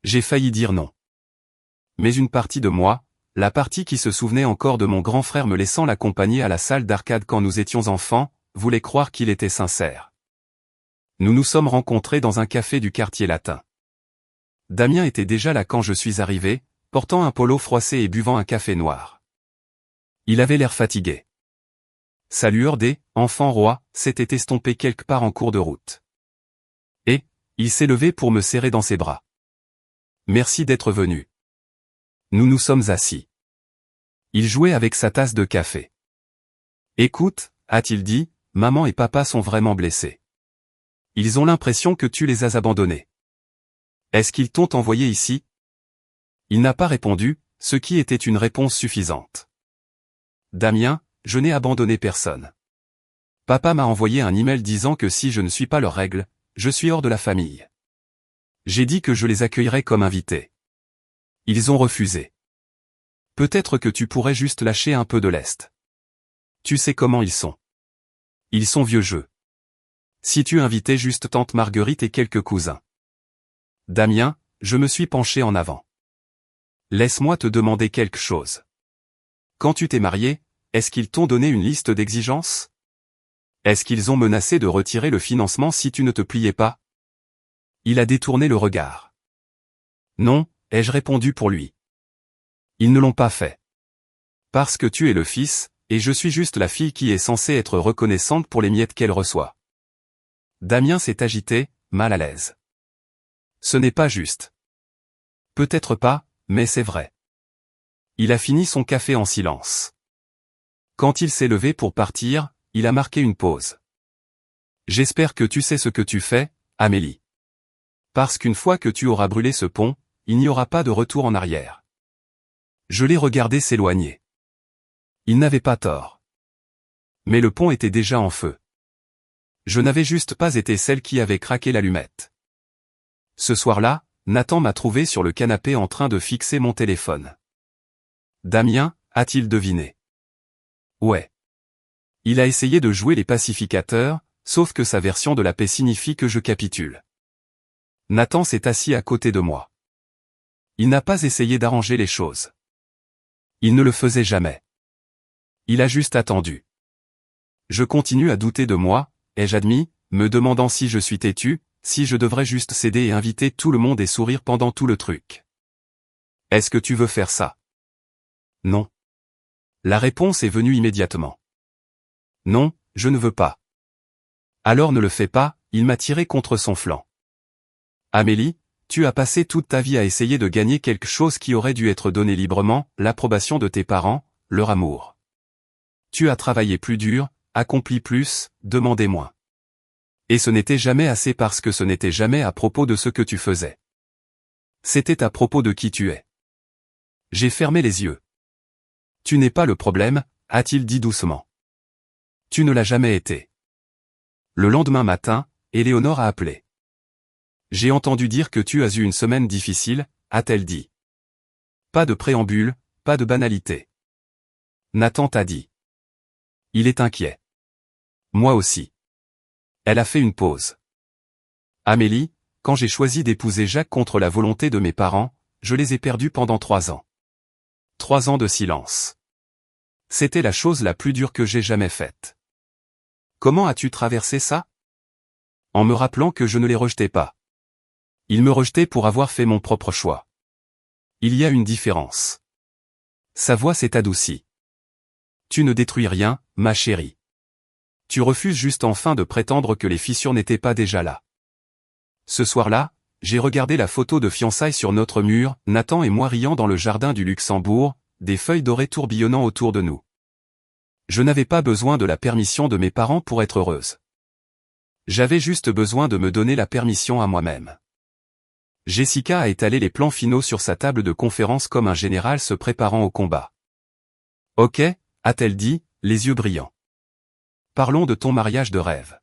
J'ai failli dire non. Mais une partie de moi, la partie qui se souvenait encore de mon grand frère me laissant l'accompagner à la salle d'arcade quand nous étions enfants, voulait croire qu'il était sincère. Nous nous sommes rencontrés dans un café du quartier latin. Damien était déjà là quand je suis arrivé, portant un polo froissé et buvant un café noir. Il avait l'air fatigué. Sa lueur enfant roi, s'était estompée quelque part en cours de route. Et, il s'est levé pour me serrer dans ses bras. Merci d'être venu. Nous nous sommes assis. Il jouait avec sa tasse de café. Écoute, a-t-il dit, maman et papa sont vraiment blessés. Ils ont l'impression que tu les as abandonnés. Est-ce qu'ils t'ont envoyé ici? Il n'a pas répondu, ce qui était une réponse suffisante. Damien, je n'ai abandonné personne. Papa m'a envoyé un email disant que si je ne suis pas leurs règles, je suis hors de la famille. J'ai dit que je les accueillerais comme invités. Ils ont refusé. Peut-être que tu pourrais juste lâcher un peu de lest. Tu sais comment ils sont. Ils sont vieux jeux. Si tu invitais juste tante Marguerite et quelques cousins. Damien, je me suis penché en avant. Laisse-moi te demander quelque chose. Quand tu t'es marié, est-ce qu'ils t'ont donné une liste d'exigences? Est-ce qu'ils ont menacé de retirer le financement si tu ne te pliais pas? Il a détourné le regard. Non, ai-je répondu pour lui. Ils ne l'ont pas fait. Parce que tu es le fils, et je suis juste la fille qui est censée être reconnaissante pour les miettes qu'elle reçoit. Damien s'est agité, mal à l'aise. Ce n'est pas juste. Peut-être pas, mais c'est vrai. Il a fini son café en silence. Quand il s'est levé pour partir, il a marqué une pause. J'espère que tu sais ce que tu fais, Amélie. Parce qu'une fois que tu auras brûlé ce pont, il n'y aura pas de retour en arrière. Je l'ai regardé s'éloigner. Il n'avait pas tort. Mais le pont était déjà en feu. Je n'avais juste pas été celle qui avait craqué l'allumette. Ce soir-là, Nathan m'a trouvé sur le canapé en train de fixer mon téléphone. Damien, a-t-il deviné? Ouais. Il a essayé de jouer les pacificateurs, sauf que sa version de la paix signifie que je capitule. Nathan s'est assis à côté de moi. Il n'a pas essayé d'arranger les choses. Il ne le faisait jamais. Il a juste attendu. Je continue à douter de moi, ai-je admis, me demandant si je suis têtu, si je devrais juste céder et inviter tout le monde et sourire pendant tout le truc. Est-ce que tu veux faire ça? Non. La réponse est venue immédiatement. Non, je ne veux pas. Alors ne le fais pas, il m'a tiré contre son flanc. Amélie, tu as passé toute ta vie à essayer de gagner quelque chose qui aurait dû être donné librement, l'approbation de tes parents, leur amour. Tu as travaillé plus dur, accompli plus, demandé moins. Et ce n'était jamais assez parce que ce n'était jamais à propos de ce que tu faisais. C'était à propos de qui tu es. J'ai fermé les yeux. Tu n'es pas le problème, a-t-il dit doucement. Tu ne l'as jamais été. Le lendemain matin, Éléonore a appelé. J'ai entendu dire que tu as eu une semaine difficile, a-t-elle dit. Pas de préambule, pas de banalité. Nathan t'a dit. Il est inquiet. Moi aussi. Elle a fait une pause. Amélie, quand j'ai choisi d'épouser Jacques contre la volonté de mes parents, je les ai perdus pendant 3 ans. 3 ans de silence. C'était la chose la plus dure que j'ai jamais faite. Comment as-tu traversé ça? En me rappelant que je ne les rejetais pas. Ils me rejetaient pour avoir fait mon propre choix. Il y a une différence. Sa voix s'est adoucie. Tu ne détruis rien, ma chérie. Tu refuses juste enfin de prétendre que les fissures n'étaient pas déjà là. Ce soir-là, j'ai regardé la photo de fiançailles sur notre mur, Nathan et moi riant dans le jardin du Luxembourg, des feuilles dorées tourbillonnant autour de nous. Je n'avais pas besoin de la permission de mes parents pour être heureuse. J'avais juste besoin de me donner la permission à moi-même. Jessica a étalé les plans finaux sur sa table de conférence comme un général se préparant au combat. Ok, a-t-elle dit, les yeux brillants. Parlons de ton mariage de rêve.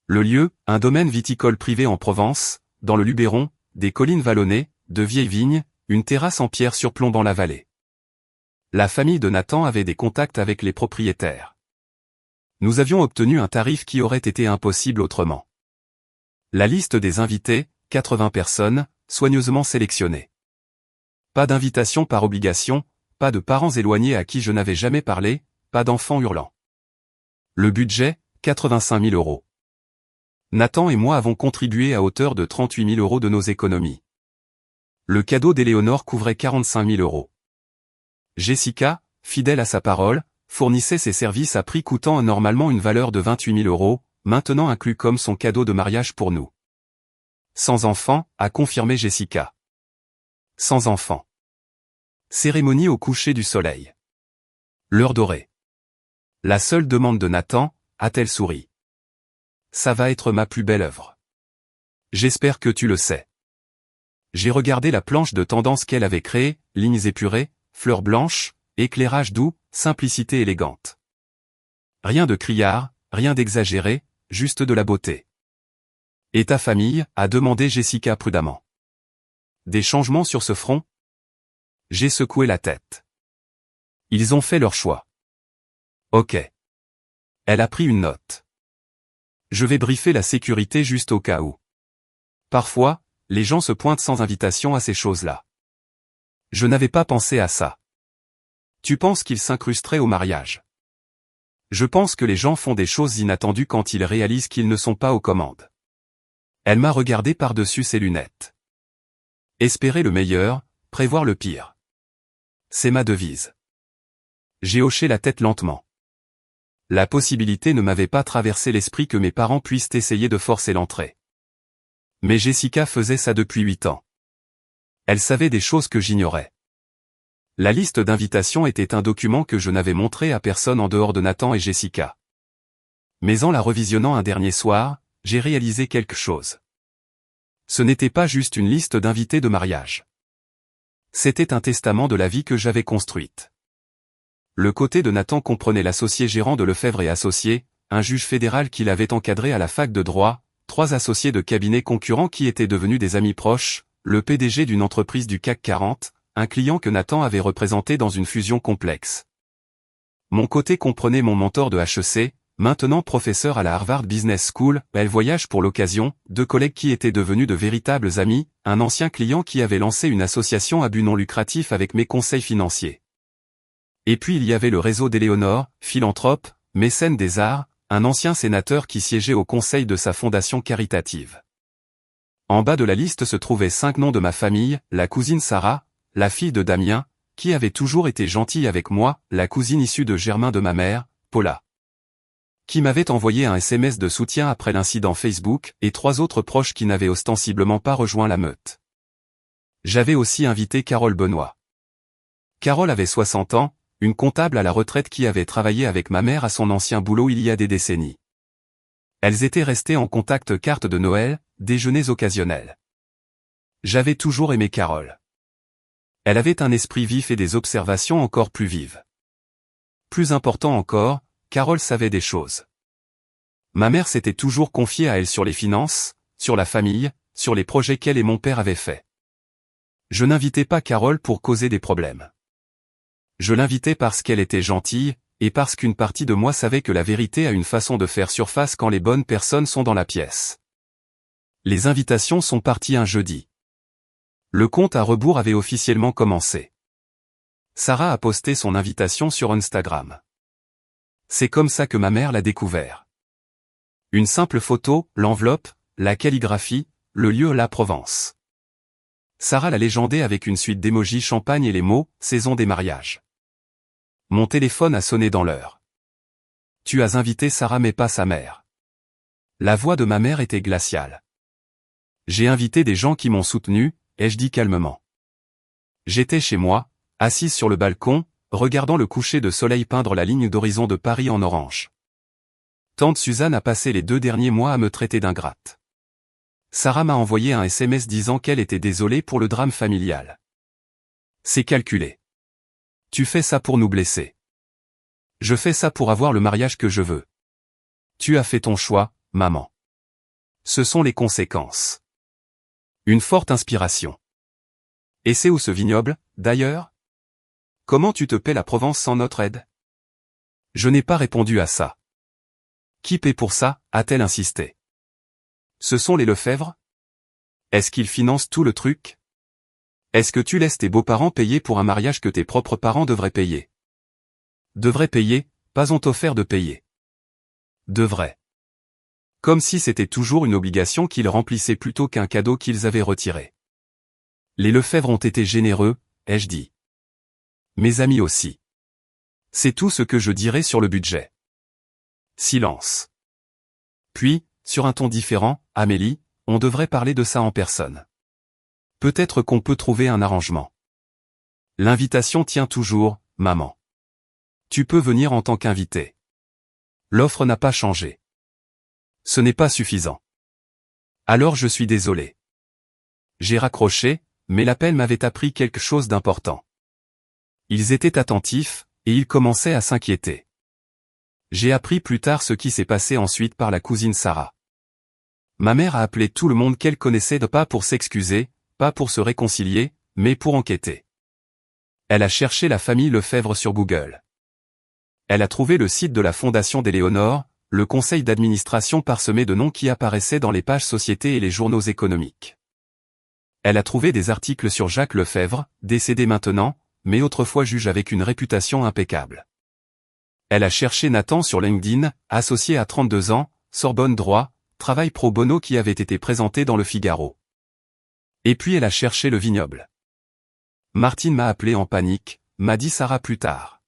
Le lieu, un domaine viticole privé en Provence, dans le Luberon, des collines vallonnées, de vieilles vignes, une terrasse en pierre surplombant la vallée. La famille de Nathan avait des contacts avec les propriétaires. Nous avions obtenu un tarif qui aurait été impossible autrement. La liste des invités, 80 personnes, soigneusement sélectionnées. Pas d'invitation par obligation, pas de parents éloignés à qui je n'avais jamais parlé, pas d'enfants hurlants. Le budget, 85 000 euros. Nathan et moi avons contribué à hauteur de 38 000 euros de nos économies. Le cadeau d'Éléonore couvrait 45 000 euros. Jessica, fidèle à sa parole, fournissait ses services à prix coûtant normalement une valeur de 28 000 euros, maintenant inclus comme son cadeau de mariage pour nous. Sans enfant, a confirmé Jessica. Sans enfant. Cérémonie au coucher du soleil. L'heure dorée. La seule demande de Nathan, a-t-elle souri. Ça va être ma plus belle œuvre. J'espère que tu le sais. J'ai regardé la planche de tendance qu'elle avait créée, lignes épurées, fleurs blanches, éclairage doux, simplicité élégante. Rien de criard, rien d'exagéré, juste de la beauté. Et ta famille, a demandé Jessica prudemment. Des changements sur ce front? J'ai secoué la tête. Ils ont fait leur choix. Ok. Elle a pris une note. Je vais briefer la sécurité juste au cas où. Parfois, les gens se pointent sans invitation à ces choses-là. Je n'avais pas pensé à ça. Tu penses qu'ils s'incrusteraient au mariage? Je pense que les gens font des choses inattendues quand ils réalisent qu'ils ne sont pas aux commandes. Elle m'a regardé par-dessus ses lunettes. Espérer le meilleur, prévoir le pire. C'est ma devise. J'ai hoché la tête lentement. La possibilité ne m'avait pas traversé l'esprit que mes parents puissent essayer de forcer l'entrée. Mais Jessica faisait ça depuis 8 ans. Elle savait des choses que j'ignorais. La liste d'invitations était un document que je n'avais montré à personne en dehors de Nathan et Jessica. Mais en la revisionnant un dernier soir, j'ai réalisé quelque chose. Ce n'était pas juste une liste d'invités de mariage. C'était un testament de la vie que j'avais construite. Le côté de Nathan comprenait l'associé gérant de Lefebvre et Associés, un juge fédéral qui l'avait encadré à la fac de droit, 3 associés de cabinets concurrents qui étaient devenus des amis proches, le PDG d'une entreprise du CAC 40, un client que Nathan avait représenté dans une fusion complexe. Mon côté comprenait mon mentor de HEC, maintenant professeur à la Harvard Business School, elle voyage pour l'occasion, 2 collègues qui étaient devenus de véritables amis, un ancien client qui avait lancé une association à but non lucratif avec mes conseils financiers. Et puis il y avait le réseau d'Éléonore, philanthrope, mécène des arts, un ancien sénateur qui siégeait au conseil de sa fondation caritative. En bas de la liste se trouvaient 5 noms de ma famille, la cousine Sarah, la fille de Damien, qui avait toujours été gentille avec moi, la cousine issue de Germain de ma mère, Paula, qui m'avait envoyé un SMS de soutien après l'incident Facebook, et 3 autres proches qui n'avaient ostensiblement pas rejoint la meute. J'avais aussi invité Carole Benoît. Carole avait 60 ans, une comptable à la retraite qui avait travaillé avec ma mère à son ancien boulot il y a des décennies. Elles étaient restées en contact carte de Noël, déjeuners occasionnels. J'avais toujours aimé Carole. Elle avait un esprit vif et des observations encore plus vives. Plus important encore, Carole savait des choses. Ma mère s'était toujours confiée à elle sur les finances, sur la famille, sur les projets qu'elle et mon père avaient faits. Je n'invitais pas Carole pour causer des problèmes. Je l'invitais parce qu'elle était gentille, et parce qu'une partie de moi savait que la vérité a une façon de faire surface quand les bonnes personnes sont dans la pièce. Les invitations sont parties un jeudi. Le compte à rebours avait officiellement commencé. Sarah a posté son invitation sur Instagram. C'est comme ça que ma mère l'a découvert. Une simple photo, l'enveloppe, la calligraphie, le lieu la Provence. Sarah l'a légendé avec une suite d'émojis champagne et les mots « saison des mariages ». Mon téléphone a sonné dans l'heure. Tu as invité Sarah mais pas sa mère. La voix de ma mère était glaciale. J'ai invité des gens qui m'ont soutenu, ai-je dit calmement. J'étais chez moi, assise sur le balcon, regardant le coucher de soleil peindre la ligne d'horizon de Paris en orange. Tante Suzanne a passé les 2 derniers mois à me traiter d'ingrate. Sarah m'a envoyé un SMS disant qu'elle était désolée pour le drame familial. C'est calculé. Tu fais ça pour nous blesser. Je fais ça pour avoir le mariage que je veux. Tu as fait ton choix, maman. Ce sont les conséquences. Une forte inspiration. Et c'est où ce vignoble, d'ailleurs? Comment tu te paies la Provence sans notre aide? Je n'ai pas répondu à ça. Qui paie pour ça, a-t-elle insisté. Ce sont les Lefebvre? Est-ce qu'ils financent tout le truc? Est-ce que tu laisses tes beaux-parents payer pour un mariage que tes propres parents devraient payer? Devraient payer, pas ont offert de payer. Devraient. Comme si c'était toujours une obligation qu'ils remplissaient plutôt qu'un cadeau qu'ils avaient retiré. Les Lefebvre ont été généreux, ai-je dit. Mes amis aussi. C'est tout ce que je dirais sur le budget. Silence. Puis, sur un ton différent, Amélie, on devrait parler de ça en personne. Peut-être qu'on peut trouver un arrangement. L'invitation tient toujours, maman. Tu peux venir en tant qu'invité. L'offre n'a pas changé. Ce n'est pas suffisant. Alors je suis désolé. J'ai raccroché, mais l'appel m'avait appris quelque chose d'important. Ils étaient attentifs, et ils commençaient à s'inquiéter. J'ai appris plus tard ce qui s'est passé ensuite par la cousine Sarah. Ma mère a appelé tout le monde qu'elle connaissait pas pour s'excuser, pas pour se réconcilier, mais pour enquêter. Elle a cherché la famille Lefebvre sur Google. Elle a trouvé le site de la fondation d'Éléonore, le conseil d'administration parsemé de noms qui apparaissaient dans les pages sociétés et les journaux économiques. Elle a trouvé des articles sur Jacques Lefebvre, décédé maintenant, mais autrefois juge avec une réputation impeccable. Elle a cherché Nathan sur LinkedIn, associé à 32 ans, Sorbonne droit, travail pro bono qui avait été présenté dans le Figaro. Et puis elle a cherché le vignoble. Martine m'a appelé en panique, m'a dit Sarah plus tard.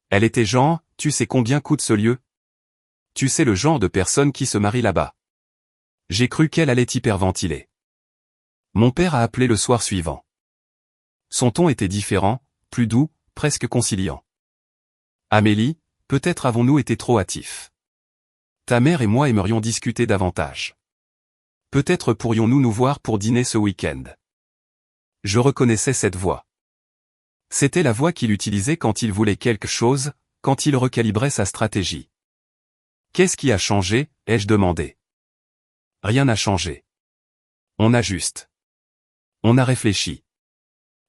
Elle était genre, tu sais combien coûte ce lieu? Tu sais le genre de personne qui se marie là-bas. J'ai cru qu'elle allait hyperventiler. Mon père a appelé le soir suivant. Son ton était différent, plus doux, presque conciliant. Amélie, peut-être avons-nous été trop hâtifs. Ta mère et moi aimerions discuter davantage. Peut-être pourrions-nous nous voir pour dîner ce week-end. Je reconnaissais cette voix. C'était la voix qu'il utilisait quand il voulait quelque chose, quand il recalibrait sa stratégie. Qu'est-ce qui a changé, ai-je demandé. Rien n'a changé. On ajuste. On a réfléchi.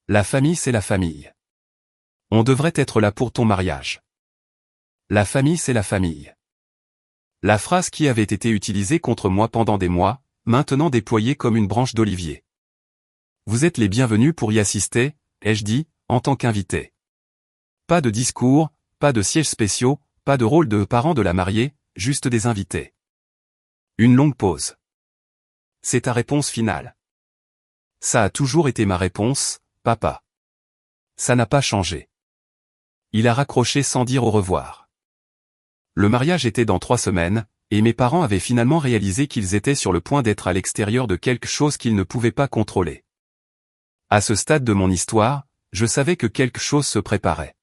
La famille c'est la famille. On devrait être là pour ton mariage. La famille c'est la famille. La phrase qui avait été utilisée contre moi pendant des mois, maintenant déployée comme une branche d'olivier. Vous êtes les bienvenus pour y assister, ai-je dit, en tant qu'invité. Pas de discours, pas de sièges spéciaux, pas de rôle de parent de la mariée, juste des invités. Une longue pause. C'est ta réponse finale. Ça a toujours été ma réponse, papa. Ça n'a pas changé. Il a raccroché sans dire au revoir. Le mariage était dans 3 semaines, et mes parents avaient finalement réalisé qu'ils étaient sur le point d'être à l'extérieur de quelque chose qu'ils ne pouvaient pas contrôler. À ce stade de mon histoire, je savais que quelque chose se préparait.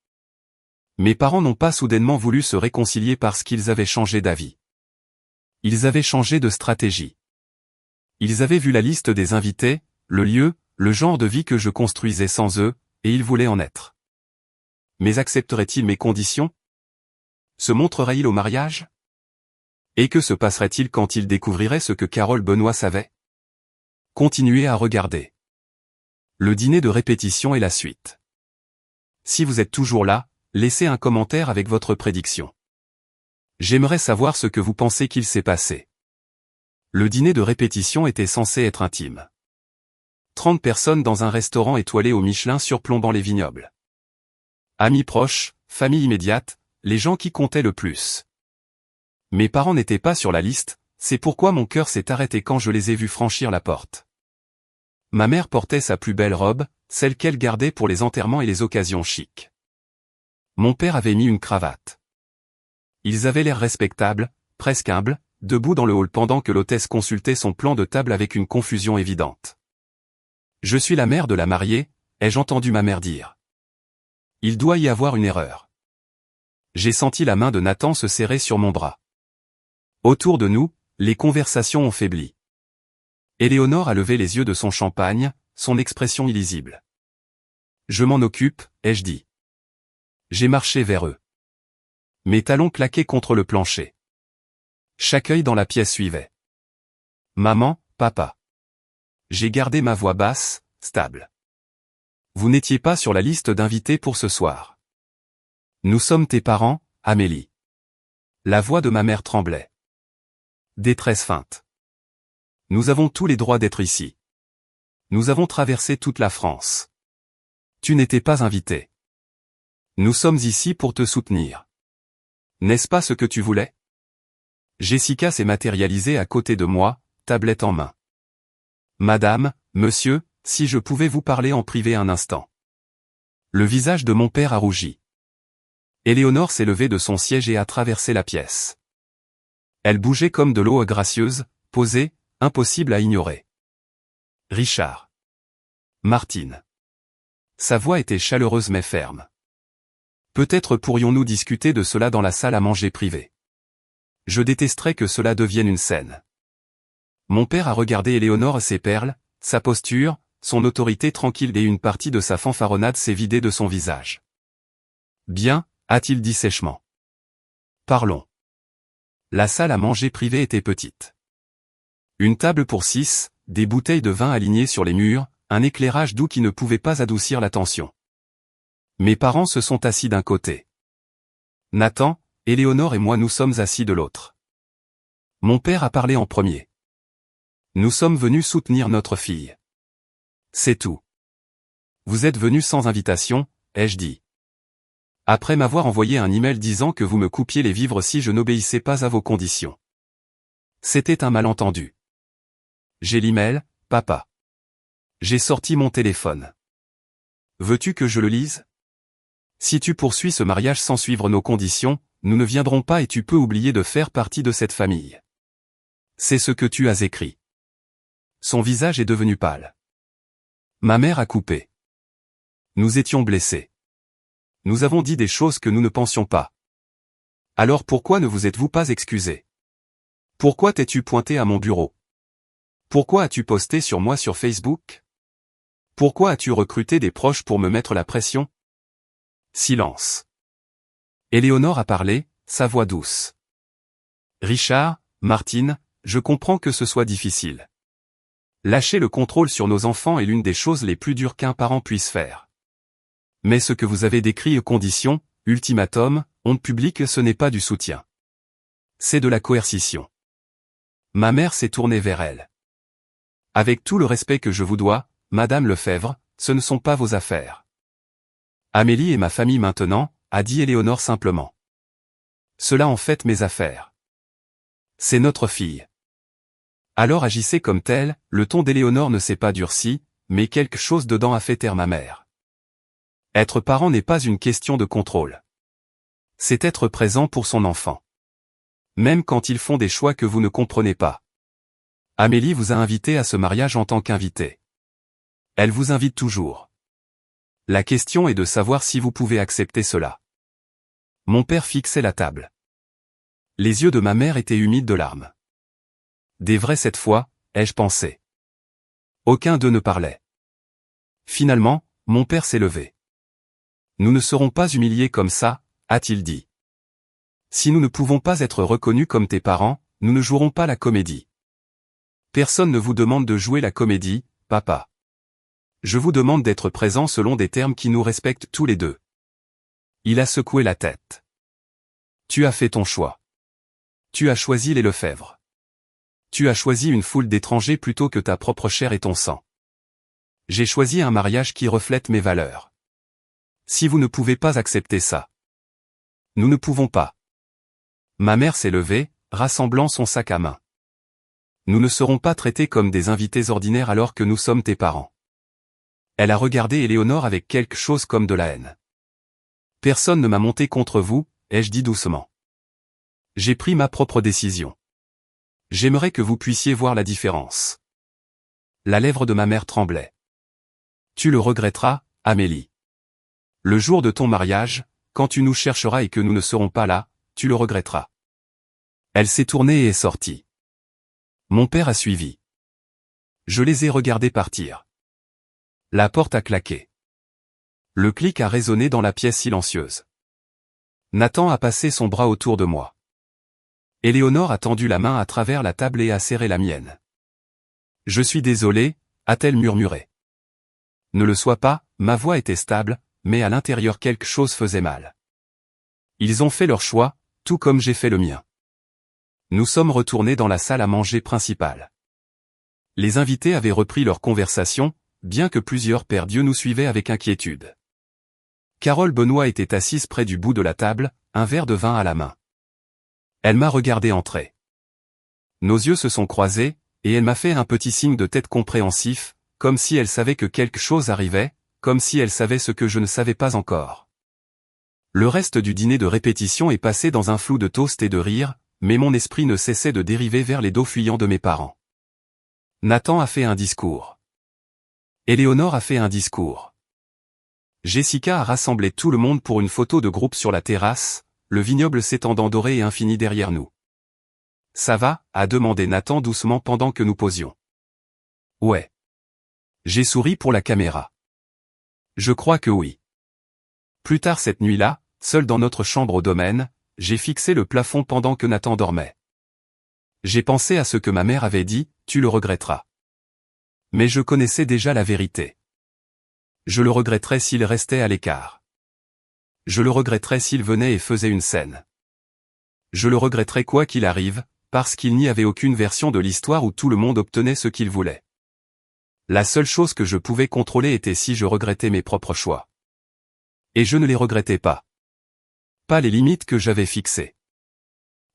Mes parents n'ont pas soudainement voulu se réconcilier parce qu'ils avaient changé d'avis. Ils avaient changé de stratégie. Ils avaient vu la liste des invités, le lieu, le genre de vie que je construisais sans eux, et ils voulaient en être. Mais accepteraient-ils mes conditions? Se montreraient-ils au mariage? Et que se passerait-il quand ils découvriraient ce que Carole Benoît savait? Continuez à regarder. Le dîner de répétition est la suite. Si vous êtes toujours là, laissez un commentaire avec votre prédiction. J'aimerais savoir ce que vous pensez qu'il s'est passé. Le dîner de répétition était censé être intime. 30 personnes dans un restaurant étoilé au Michelin surplombant les vignobles. Amis proches, famille immédiate, les gens qui comptaient le plus. Mes parents n'étaient pas sur la liste, c'est pourquoi mon cœur s'est arrêté quand je les ai vus franchir la porte. Ma mère portait sa plus belle robe, celle qu'elle gardait pour les enterrements et les occasions chics. Mon père avait mis une cravate. Ils avaient l'air respectables, presque humbles, debout dans le hall pendant que l'hôtesse consultait son plan de table avec une confusion évidente. « Je suis la mère de la mariée », ai-je entendu ma mère dire. « Il doit y avoir une erreur. » J'ai senti la main de Nathan se serrer sur mon bras. Autour de nous, les conversations ont faibli. Éléonore a levé les yeux de son champagne, son expression illisible. « Je m'en occupe », ai-je dit. J'ai marché vers eux. Mes talons claquaient contre le plancher. Chaque œil dans la pièce suivait. « Maman, papa. » J'ai gardé ma voix basse, stable. « Vous n'étiez pas sur la liste d'invités pour ce soir. Nous sommes tes parents, Amélie. » La voix de ma mère tremblait. Détresse feinte. « Nous avons tous les droits d'être ici. Nous avons traversé toute la France. Tu n'étais pas invité. Nous sommes ici pour te soutenir. N'est-ce pas ce que tu voulais? » Jessica s'est matérialisée à côté de moi, tablette en main. « Madame, monsieur, si je pouvais vous parler en privé un instant. » Le visage de mon père a rougi. Éléonore s'est levée de son siège et a traversé la pièce. Elle bougeait comme de l'eau gracieuse, posée, impossible à ignorer. « Richard. Martine. » Sa voix était chaleureuse mais ferme. « Peut-être pourrions-nous discuter de cela dans la salle à manger privée. Je détesterais que cela devienne une scène. » Mon père a regardé Éléonore, ses perles, sa posture, son autorité tranquille et une partie de sa fanfaronnade s'est vidée de son visage. « Bien, » a-t-il dit sèchement. « Parlons. » La salle à manger privée était petite. Une table pour 6, des bouteilles de vin alignées sur les murs, un éclairage doux qui ne pouvait pas adoucir l'attention. Mes parents se sont assis d'un côté. Nathan, Éléonore et moi nous sommes assis de l'autre. Mon père a parlé en premier. Nous sommes venus soutenir notre fille. C'est tout. Vous êtes venus sans invitation, ai-je dit. Après m'avoir envoyé un email disant que vous me coupiez les vivres si je n'obéissais pas à vos conditions. C'était un malentendu. J'ai l'email, papa. J'ai sorti mon téléphone. Veux-tu que je le lise? Si tu poursuis ce mariage sans suivre nos conditions, nous ne viendrons pas et tu peux oublier de faire partie de cette famille. C'est ce que tu as écrit. Son visage est devenu pâle. Ma mère a coupé. Nous étions blessés. Nous avons dit des choses que nous ne pensions pas. Alors pourquoi ne vous êtes-vous pas excusé? Pourquoi t'es-tu pointé à mon bureau? Pourquoi as-tu posté sur moi sur Facebook? Pourquoi as-tu recruté des proches pour me mettre la pression? Silence. Éléonore a parlé, sa voix douce. Richard, Martine, je comprends que ce soit difficile. Lâcher le contrôle sur nos enfants est l'une des choses les plus dures qu'un parent puisse faire. Mais ce que vous avez décrit conditions, ultimatum, honte publique, ce n'est pas du soutien. C'est de la coercition. Ma mère s'est tournée vers elle. Avec tout le respect que je vous dois, Madame Lefebvre, ce ne sont pas vos affaires. Amélie est ma famille maintenant, a dit Éléonore simplement. Cela en fait mes affaires. C'est notre fille. Alors agissez comme telle, le ton d'Éléonore ne s'est pas durci, mais quelque chose dedans a fait taire ma mère. Être parent n'est pas une question de contrôle. C'est être présent pour son enfant. Même quand ils font des choix que vous ne comprenez pas. Amélie vous a invité à ce mariage en tant qu'invité. Elle vous invite toujours. La question est de savoir si vous pouvez accepter cela. Mon père fixait la table. Les yeux de ma mère étaient humides de larmes. Des vrais cette fois, ai-je pensé. Aucun d'eux ne parlait. Finalement, mon père s'est levé. Nous ne serons pas humiliés comme ça, a-t-il dit. Si nous ne pouvons pas être reconnus comme tes parents, nous ne jouerons pas la comédie. Personne ne vous demande de jouer la comédie, papa. Je vous demande d'être présent selon des termes qui nous respectent tous les deux. Il a secoué la tête. Tu as fait ton choix. Tu as choisi les Lefebvre. Tu as choisi une foule d'étrangers plutôt que ta propre chair et ton sang. J'ai choisi un mariage qui reflète mes valeurs. Si vous ne pouvez pas accepter ça. Nous ne pouvons pas. Ma mère s'est levée, rassemblant son sac à main. Nous ne serons pas traités comme des invités ordinaires alors que nous sommes tes parents. Elle a regardé Éléonore avec quelque chose comme de la haine. Personne ne m'a monté contre vous, ai-je dit doucement. J'ai pris ma propre décision. J'aimerais que vous puissiez voir la différence. La lèvre de ma mère tremblait. Tu le regretteras, Amélie. Le jour de ton mariage, quand tu nous chercheras et que nous ne serons pas là, tu le regretteras. Elle s'est tournée et est sortie. Mon père a suivi. Je les ai regardés partir. La porte a claqué. Le clic a résonné dans la pièce silencieuse. Nathan a passé son bras autour de moi. Éléonore a tendu la main à travers la table et a serré la mienne. Je suis désolé, a-t-elle murmuré. Ne le sois pas, ma voix était stable, mais à l'intérieur quelque chose faisait mal. Ils ont fait leur choix, tout comme j'ai fait le mien. Nous sommes retournés dans la salle à manger principale. Les invités avaient repris leur conversation, bien que plusieurs pères Dieu nous suivaient avec inquiétude. Carole Benoît était assise près du bout de la table, un verre de vin à la main. Elle m'a regardé entrer. Nos yeux se sont croisés, et elle m'a fait un petit signe de tête compréhensif, comme si elle savait que quelque chose arrivait, comme si elle savait ce que je ne savais pas encore. Le reste du dîner de répétition est passé dans un flou de toast et de rire, mais mon esprit ne cessait de dériver vers les dos fuyants de mes parents. Nathan a fait un discours. Éléonore a fait un discours. Jessica a rassemblé tout le monde pour une photo de groupe sur la terrasse, le vignoble s'étendant doré et infini derrière nous. Ça va, a demandé Nathan doucement pendant que nous posions. Ouais. J'ai souri pour la caméra. Je crois que oui. Plus tard cette nuit-là, seul dans notre chambre au domaine, j'ai fixé le plafond pendant que Nathan dormait. J'ai pensé à ce que ma mère avait dit, tu le regretteras. Mais je connaissais déjà la vérité. Je le regretterais s'il restait à l'écart. Je le regretterais s'il venait et faisait une scène. Je le regretterais quoi qu'il arrive, parce qu'il n'y avait aucune version de l'histoire où tout le monde obtenait ce qu'il voulait. La seule chose que je pouvais contrôler était si je regrettais mes propres choix. Et je ne les regrettais pas. Pas les limites que j'avais fixées.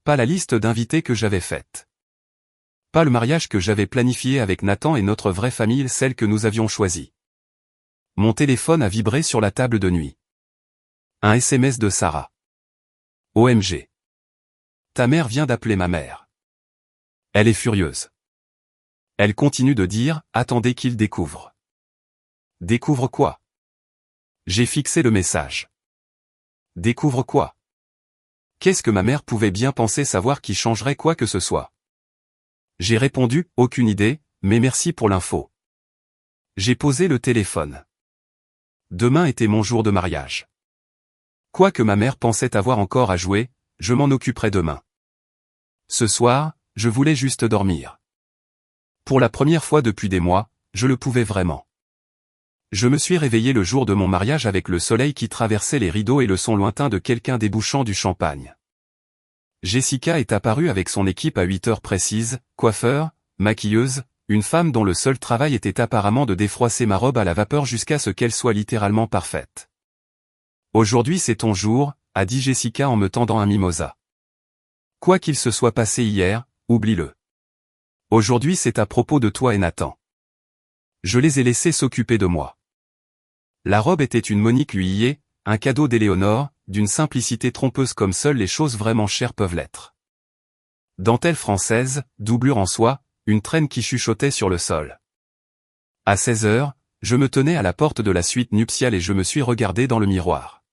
Pas la liste d'invités que j'avais faite. Pas le mariage que j'avais planifié avec Nathan et notre vraie famille, celle que nous avions choisie. Mon téléphone a vibré sur la table de nuit. Un SMS de Sarah. OMG. Ta mère vient d'appeler ma mère. Elle est furieuse. Elle continue de dire, attendez qu'il découvre. Découvre quoi? J'ai fixé le message. Découvre quoi? Qu'est-ce que ma mère pouvait bien penser savoir qui changerait quoi que ce soit? J'ai répondu, aucune idée, mais merci pour l'info. J'ai posé le téléphone. Demain était mon jour de mariage. Quoi que ma mère pensait avoir encore à jouer, je m'en occuperai demain. Ce soir, je voulais juste dormir. Pour la première fois depuis des mois, je le pouvais vraiment. Je me suis réveillé le jour de mon mariage avec le soleil qui traversait les rideaux et le son lointain de quelqu'un débouchant du champagne. Jessica est apparue avec son équipe à 8 heures précises, coiffeur, maquilleuse, une femme dont le seul travail était apparemment de défroisser ma robe à la vapeur jusqu'à ce qu'elle soit littéralement parfaite. Aujourd'hui c'est ton jour, a dit Jessica en me tendant un mimosa. Quoi qu'il se soit passé hier, oublie-le. Aujourd'hui c'est à propos de toi et Nathan. Je les ai laissés s'occuper de moi. La robe était une Monique Huillier, un cadeau d'Éléonore, d'une simplicité trompeuse comme seules les choses vraiment chères peuvent l'être. Dentelle française, doublure en soie, une traîne qui chuchotait sur le sol. À 16 heures, je me tenais à la porte de la suite nuptiale et je me suis regardé dans le miroir.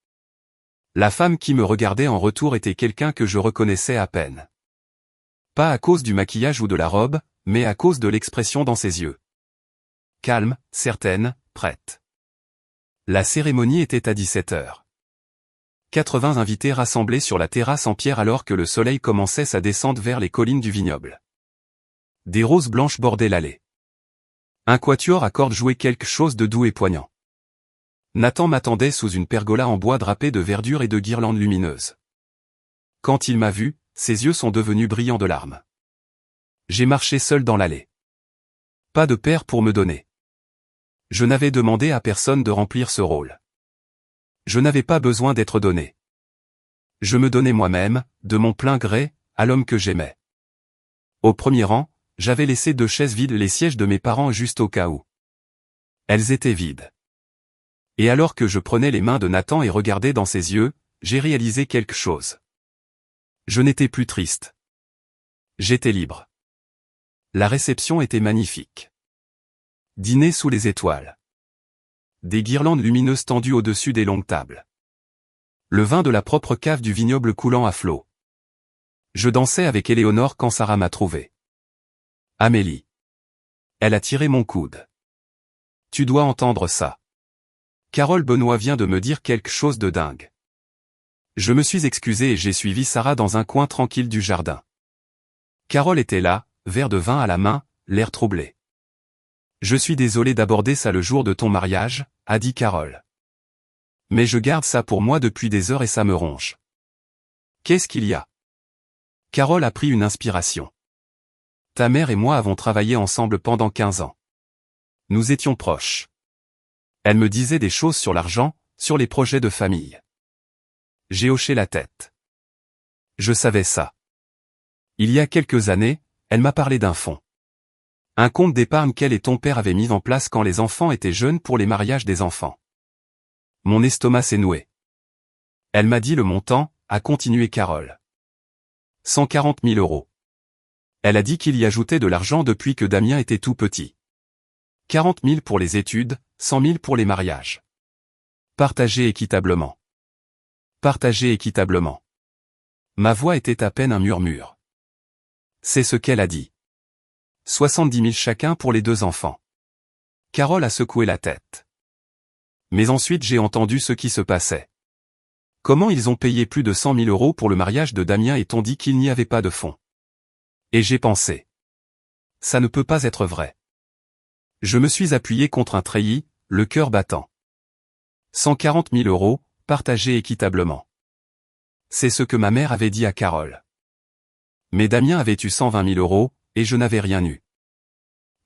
La femme qui me regardait en retour était quelqu'un que je reconnaissais à peine. Pas à cause du maquillage ou de la robe, mais à cause de l'expression dans ses yeux. Calme, certaine, prête. La cérémonie était à 17 heures. 80 invités rassemblés sur la terrasse en pierre alors que le soleil commençait sa descente vers les collines du vignoble. Des roses blanches bordaient l'allée. Un quatuor à cordes jouait quelque chose de doux et poignant. Nathan m'attendait sous une pergola en bois drapée de verdure et de guirlandes lumineuses. Quand il m'a vu, ses yeux sont devenus brillants de larmes. J'ai marché seul dans l'allée. Pas de père pour me donner. Je n'avais demandé à personne de remplir ce rôle. Je n'avais pas besoin d'être donné. Je me donnais moi-même, de mon plein gré, à l'homme que j'aimais. Au premier rang, j'avais laissé 2 chaises vides, les sièges de mes parents juste au cas où. Elles étaient vides. Et alors que je prenais les mains de Nathan et regardais dans ses yeux, j'ai réalisé quelque chose. Je n'étais plus triste. J'étais libre. La réception était magnifique. Dîner sous les étoiles. Des guirlandes lumineuses tendues au-dessus des longues tables. Le vin de la propre cave du vignoble coulant à flot. Je dansais avec Éléonore quand Sarah m'a trouvé. Amélie. Elle a tiré mon coude. Tu dois entendre ça. Carole Benoît vient de me dire quelque chose de dingue. Je me suis excusé et j'ai suivi Sarah dans un coin tranquille du jardin. Carole était là, verre de vin à la main, l'air troublé. Je suis désolé d'aborder ça le jour de ton mariage, a dit Carole. Mais je garde ça pour moi depuis des heures et ça me ronge. Qu'est-ce qu'il y a? Carole a pris une inspiration. Ta mère et moi avons travaillé ensemble pendant 15 ans. Nous étions proches. Elle me disait des choses sur l'argent, sur les projets de famille. J'ai hoché la tête. Je savais ça. Il y a quelques années, elle m'a parlé d'un fonds. Un compte d'épargne qu'elle et ton père avaient mis en place quand les enfants étaient jeunes pour les mariages des enfants. Mon estomac s'est noué. Elle m'a dit le montant, a continué Carole. 140 000 euros. Elle a dit qu'il y ajoutait de l'argent depuis que Damien était tout petit. 40 000 pour les études, 100 000 pour les mariages. Partagé équitablement. Partagé équitablement. Ma voix était à peine un murmure. C'est ce qu'elle a dit. 70 000 chacun pour les 2 enfants. Carole a secoué la tête. Mais ensuite j'ai entendu ce qui se passait. Comment ils ont payé plus de 100 000 euros pour le mariage de Damien et t'ont dit qu'il n'y avait pas de fonds. Et j'ai pensé. Ça ne peut pas être vrai. Je me suis appuyé contre un treillis, le cœur battant. 140 000 euros, partagés équitablement. C'est ce que ma mère avait dit à Carole. Mais Damien avait eu 120 000 euros, et je n'avais rien eu.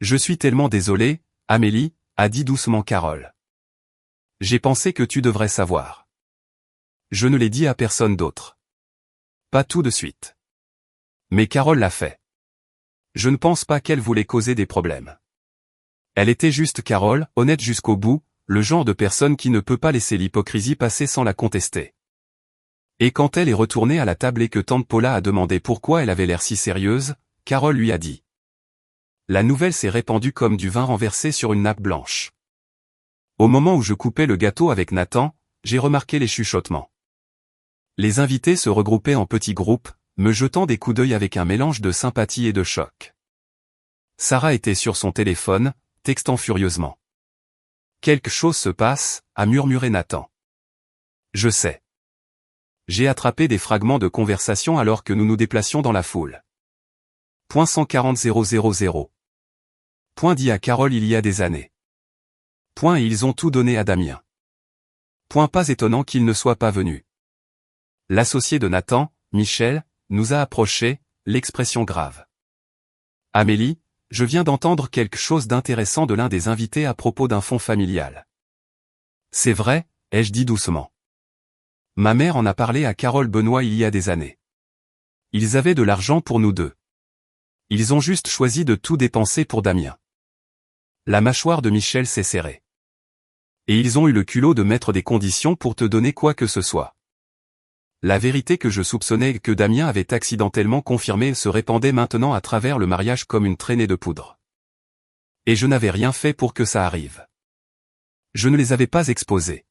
Je suis tellement désolé, Amélie, a dit doucement Carole. J'ai pensé que tu devrais savoir. Je ne l'ai dit à personne d'autre. Pas tout de suite. Mais Carole l'a fait. Je ne pense pas qu'elle voulait causer des problèmes. Elle était juste Carole, honnête jusqu'au bout, le genre de personne qui ne peut pas laisser l'hypocrisie passer sans la contester. Et quand elle est retournée à la table et que tante Paula a demandé pourquoi elle avait l'air si sérieuse, Carole lui a dit. La nouvelle s'est répandue comme du vin renversé sur une nappe blanche. Au moment où je coupais le gâteau avec Nathan, j'ai remarqué les chuchotements. Les invités se regroupaient en petits groupes, me jetant des coups d'œil avec un mélange de sympathie et de choc. Sarah était sur son téléphone, textant furieusement. Quelque chose se passe, a murmuré Nathan. Je sais. J'ai attrapé des fragments de conversation alors que nous nous déplacions dans la foule. Point 140 000. Point dit à Carole il y a des années. Point et ils ont tout donné à Damien. Point pas étonnant qu'il ne soit pas venu. L'associé de Nathan, Michel, nous a approchés, l'expression grave. Amélie, je viens d'entendre quelque chose d'intéressant de l'un des invités à propos d'un fonds familial. C'est vrai, ai-je dit doucement. Ma mère en a parlé à Carole Benoît il y a des années. Ils avaient de l'argent pour nous deux. Ils ont juste choisi de tout dépenser pour Damien. La mâchoire de Michel s'est serrée. Et ils ont eu le culot de mettre des conditions pour te donner quoi que ce soit. La vérité que je soupçonnais que Damien avait accidentellement confirmée se répandait maintenant à travers le mariage comme une traînée de poudre. Et je n'avais rien fait pour que ça arrive. Je ne les avais pas exposés.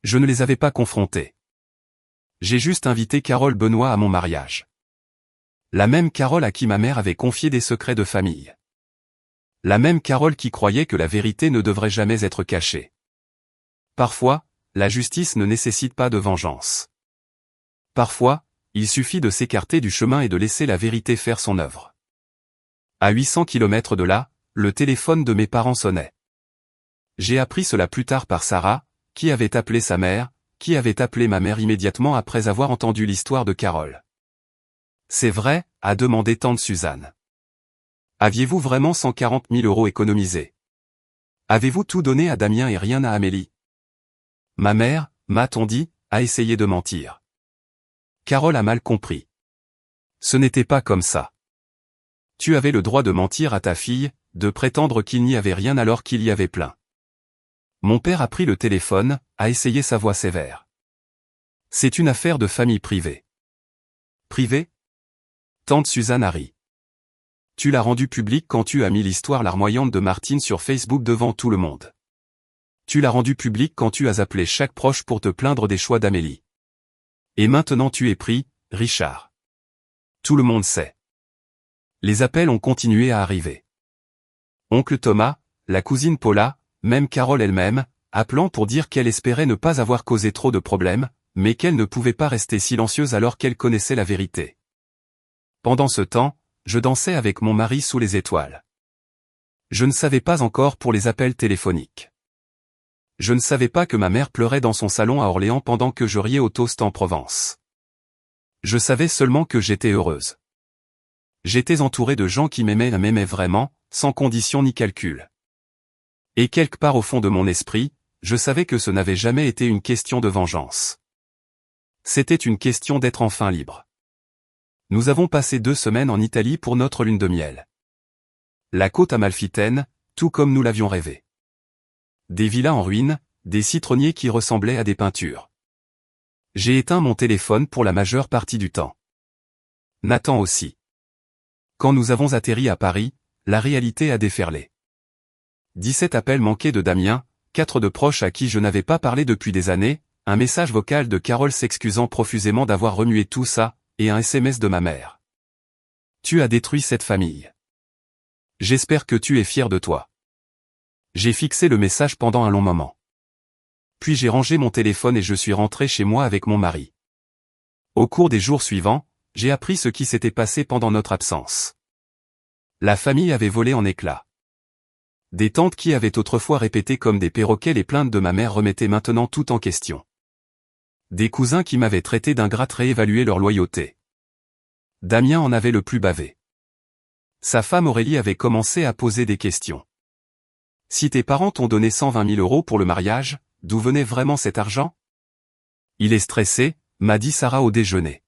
Je ne les avais pas confrontés. J'ai juste invité Carole Benoît à mon mariage. La même Carole à qui ma mère avait confié des secrets de famille. La même Carole qui croyait que la vérité ne devrait jamais être cachée. Parfois, la justice ne nécessite pas de vengeance. Parfois, il suffit de s'écarter du chemin et de laisser la vérité faire son œuvre. À 800 km de là, le téléphone de mes parents sonnait. J'ai appris cela plus tard par Sarah, qui avait appelé sa mère, qui avait appelé ma mère immédiatement après avoir entendu l'histoire de Carole. C'est vrai, a demandé tante Suzanne. Aviez-vous vraiment 140 000 € économisés? Avez-vous tout donné à Damien et rien à Amélie? Ma mère, m'a-t-on dit, a essayé de mentir. Carole a mal compris. Ce n'était pas comme ça. Tu avais le droit de mentir à ta fille, de prétendre qu'il n'y avait rien alors qu'il y avait plein. Mon père a pris le téléphone, a essayé sa voix sévère. C'est une affaire de famille privée. Privée? Tante Suzanne a ri. Tu l'as rendu public quand tu as mis l'histoire larmoyante de Martine sur Facebook devant tout le monde. Tu l'as rendu public quand tu as appelé chaque proche pour te plaindre des choix d'Amélie. Et maintenant tu es pris, Richard. Tout le monde sait. Les appels ont continué à arriver. Oncle Thomas, la cousine Paula, même Carole elle-même, appelant pour dire qu'elle espérait ne pas avoir causé trop de problèmes, mais qu'elle ne pouvait pas rester silencieuse alors qu'elle connaissait la vérité. Pendant ce temps, je dansais avec mon mari sous les étoiles. Je ne savais pas encore pour les appels téléphoniques. Je ne savais pas que ma mère pleurait dans son salon à Orléans pendant que je riais au toast en Provence. Je savais seulement que j'étais heureuse. J'étais entouré de gens qui m'aimaient vraiment, sans condition ni calcul. Et quelque part au fond de mon esprit, je savais que ce n'avait jamais été une question de vengeance. C'était une question d'être enfin libre. Nous avons passé 2 semaines en Italie pour notre lune de miel. La côte amalfitaine, tout comme nous l'avions rêvé. Des villas en ruine, des citronniers qui ressemblaient à des peintures. J'ai éteint mon téléphone pour la majeure partie du temps. Nathan aussi. Quand nous avons atterri à Paris, la réalité a déferlé. 17 appels manqués de Damien, 4 de proches à qui je n'avais pas parlé depuis des années, un message vocal de Carole s'excusant profusément d'avoir remué tout ça, et un SMS de ma mère. Tu as détruit cette famille. J'espère que tu es fier de toi. J'ai fixé le message pendant un long moment. Puis j'ai rangé mon téléphone et je suis rentré chez moi avec mon mari. Au cours des jours suivants, j'ai appris ce qui s'était passé pendant notre absence. La famille avait volé en éclats. Des tantes qui avaient autrefois répété comme des perroquets les plaintes de ma mère remettaient maintenant tout en question. Des cousins qui m'avaient traité d'ingrate réévaluaient leur loyauté. Damien en avait le plus bavé. Sa femme Aurélie avait commencé à poser des questions. Si tes parents t'ont donné 120 000 € pour le mariage, d'où venait vraiment cet argent? Il est stressé, m'a dit Sarah au déjeuner.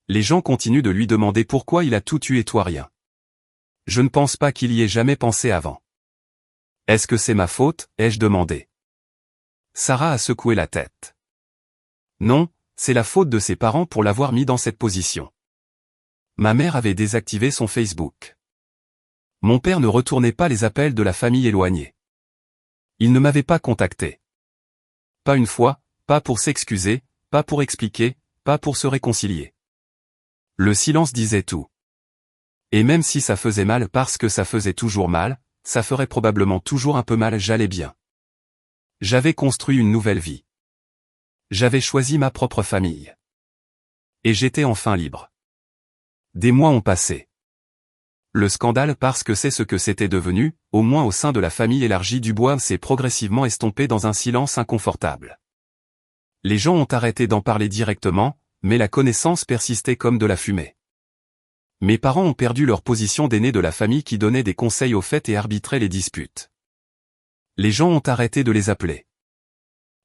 Les gens continuent de lui demander pourquoi il a tout eu et toi rien. Je ne pense pas qu'il y ait jamais pensé avant. Est-ce que c'est ma faute, ai-je demandé. Sarah a secoué la tête. Non, c'est la faute de ses parents pour l'avoir mis dans cette position. Ma mère avait désactivé son Facebook. Mon père ne retournait pas les appels de la famille éloignée. Il ne m'avait pas contacté. Pas une fois, pas pour s'excuser, pas pour expliquer, pas pour se réconcilier. Le silence disait tout. Et même si ça faisait mal parce que ça faisait toujours mal, ça ferait probablement toujours un peu mal, j'allais bien. J'avais construit une nouvelle vie. J'avais choisi ma propre famille. Et j'étais enfin libre. Des mois ont passé. Le scandale, parce que c'est ce que c'était devenu, au moins au sein de la famille élargie Dubois, s'est progressivement estompé dans un silence inconfortable. Les gens ont arrêté d'en parler directement, mais la connaissance persistait comme de la fumée. Mes parents ont perdu leur position d'aînés de la famille qui donnait des conseils aux fêtes et arbitrait les disputes. Les gens ont arrêté de les appeler.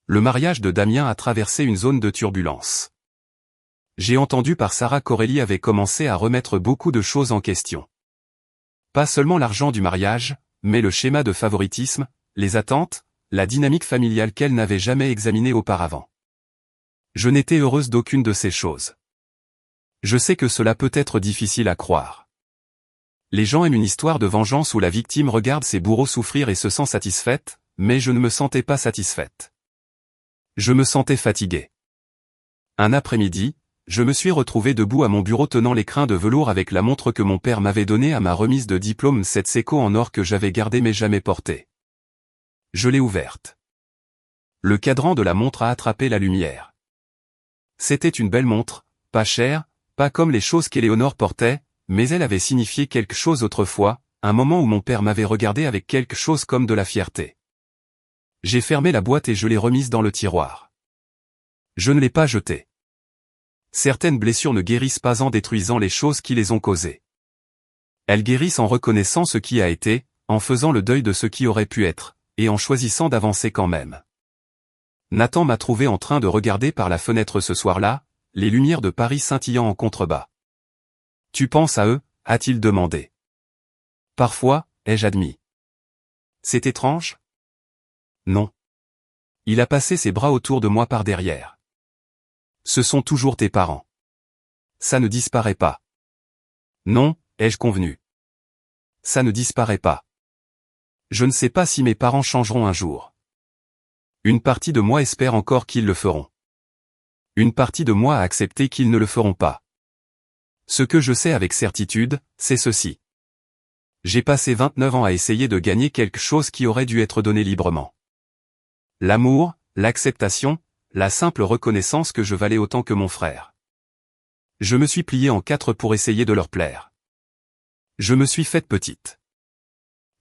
Le mariage de Damien a traversé une zone de turbulence. J'ai entendu par Sarah qu'Aurélie avait commencé à remettre beaucoup de choses en question. Pas seulement l'argent du mariage, mais le schéma de favoritisme, les attentes, la dynamique familiale qu'elle n'avait jamais examinée auparavant. Je n'étais heureuse d'aucune de ces choses. Je sais que cela peut être difficile à croire. Les gens aiment une histoire de vengeance où la victime regarde ses bourreaux souffrir et se sent satisfaite, mais je ne me sentais pas satisfaite. Je me sentais fatiguée. Un après-midi, je me suis retrouvé debout à mon bureau tenant l'écrin de velours avec la montre que mon père m'avait donnée à ma remise de diplôme, cette Seiko en or que j'avais gardée mais jamais portée. Je l'ai ouverte. Le cadran de la montre a attrapé la lumière. C'était une belle montre, pas chère, pas comme les choses qu'Éléonore portait, mais elle avait signifié quelque chose autrefois, un moment où mon père m'avait regardé avec quelque chose comme de la fierté. J'ai fermé la boîte et je l'ai remise dans le tiroir. Je ne l'ai pas jetée. Certaines blessures ne guérissent pas en détruisant les choses qui les ont causées. Elles guérissent en reconnaissant ce qui a été, en faisant le deuil de ce qui aurait pu être, et en choisissant d'avancer quand même. Nathan m'a trouvé en train de regarder par la fenêtre ce soir-là, les lumières de Paris scintillant en contrebas. « Tu penses à eux ?» a-t-il demandé. « Parfois, ai-je admis. »« C'est étrange ?» ?»« Non. » Il a passé ses bras autour de moi par derrière. « Ce sont toujours tes parents. Ça ne disparaît pas. »« Non, ai-je convenu. »« Ça ne disparaît pas. Je ne sais pas si mes parents changeront un jour. Une partie de moi espère encore qu'ils le feront. Une partie de moi a accepté qu'ils ne le feront pas. Ce que je sais avec certitude, c'est ceci. J'ai passé 29 ans à essayer de gagner quelque chose qui aurait dû être donné librement. L'amour, l'acceptation, la simple reconnaissance que je valais autant que mon frère. Je me suis plié en 4 pour essayer de leur plaire. Je me suis faite petite.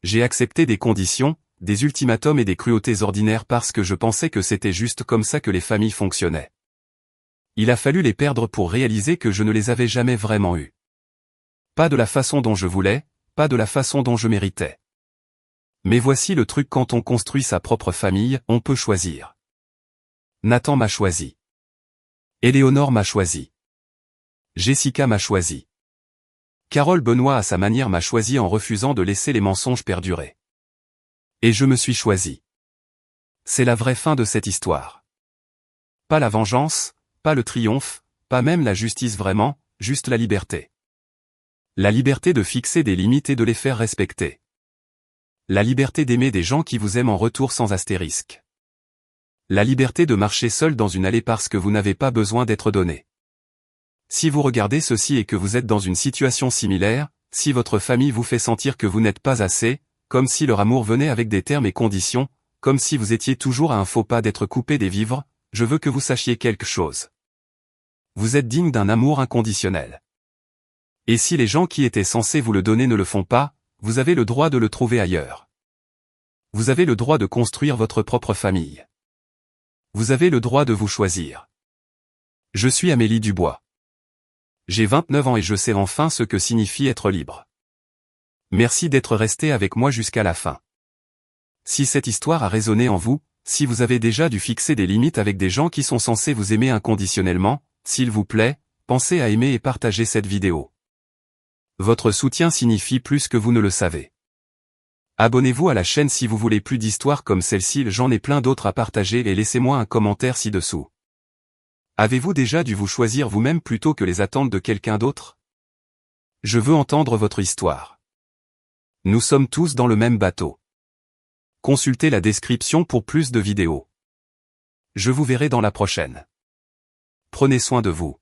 J'ai accepté des conditions, des ultimatums et des cruautés ordinaires parce que je pensais que c'était juste comme ça que les familles fonctionnaient. Il a fallu les perdre pour réaliser que je ne les avais jamais vraiment eus. Pas de la façon dont je voulais, pas de la façon dont je méritais. Mais voici le truc, quand on construit sa propre famille, on peut choisir. Nathan m'a choisi. Éléonore m'a choisi. Jessica m'a choisi. Carole Benoît à sa manière m'a choisi en refusant de laisser les mensonges perdurer. Et je me suis choisi. C'est la vraie fin de cette histoire. Pas la vengeance, pas le triomphe, pas même la justice vraiment, juste la liberté. La liberté de fixer des limites et de les faire respecter. La liberté d'aimer des gens qui vous aiment en retour sans astérisque. La liberté de marcher seul dans une allée parce que vous n'avez pas besoin d'être donné. Si vous regardez ceci et que vous êtes dans une situation similaire, si votre famille vous fait sentir que vous n'êtes pas assez, comme si leur amour venait avec des termes et conditions, comme si vous étiez toujours à un faux pas d'être coupé des vivres, je veux que vous sachiez quelque chose. Vous êtes digne d'un amour inconditionnel. Et si les gens qui étaient censés vous le donner ne le font pas, vous avez le droit de le trouver ailleurs. Vous avez le droit de construire votre propre famille. Vous avez le droit de vous choisir. Je suis Amélie Dubois. J'ai 29 ans et je sais enfin ce que signifie être libre. Merci d'être resté avec moi jusqu'à la fin. Si cette histoire a résonné en vous, si vous avez déjà dû fixer des limites avec des gens qui sont censés vous aimer inconditionnellement, s'il vous plaît, pensez à aimer et partager cette vidéo. Votre soutien signifie plus que vous ne le savez. Abonnez-vous à la chaîne si vous voulez plus d'histoires comme celle-ci, j'en ai plein d'autres à partager, et laissez-moi un commentaire ci-dessous. Avez-vous déjà dû vous choisir vous-même plutôt que les attentes de quelqu'un d'autre? Je veux entendre votre histoire. Nous sommes tous dans le même bateau. Consultez la description pour plus de vidéos. Je vous verrai dans la prochaine. Prenez soin de vous.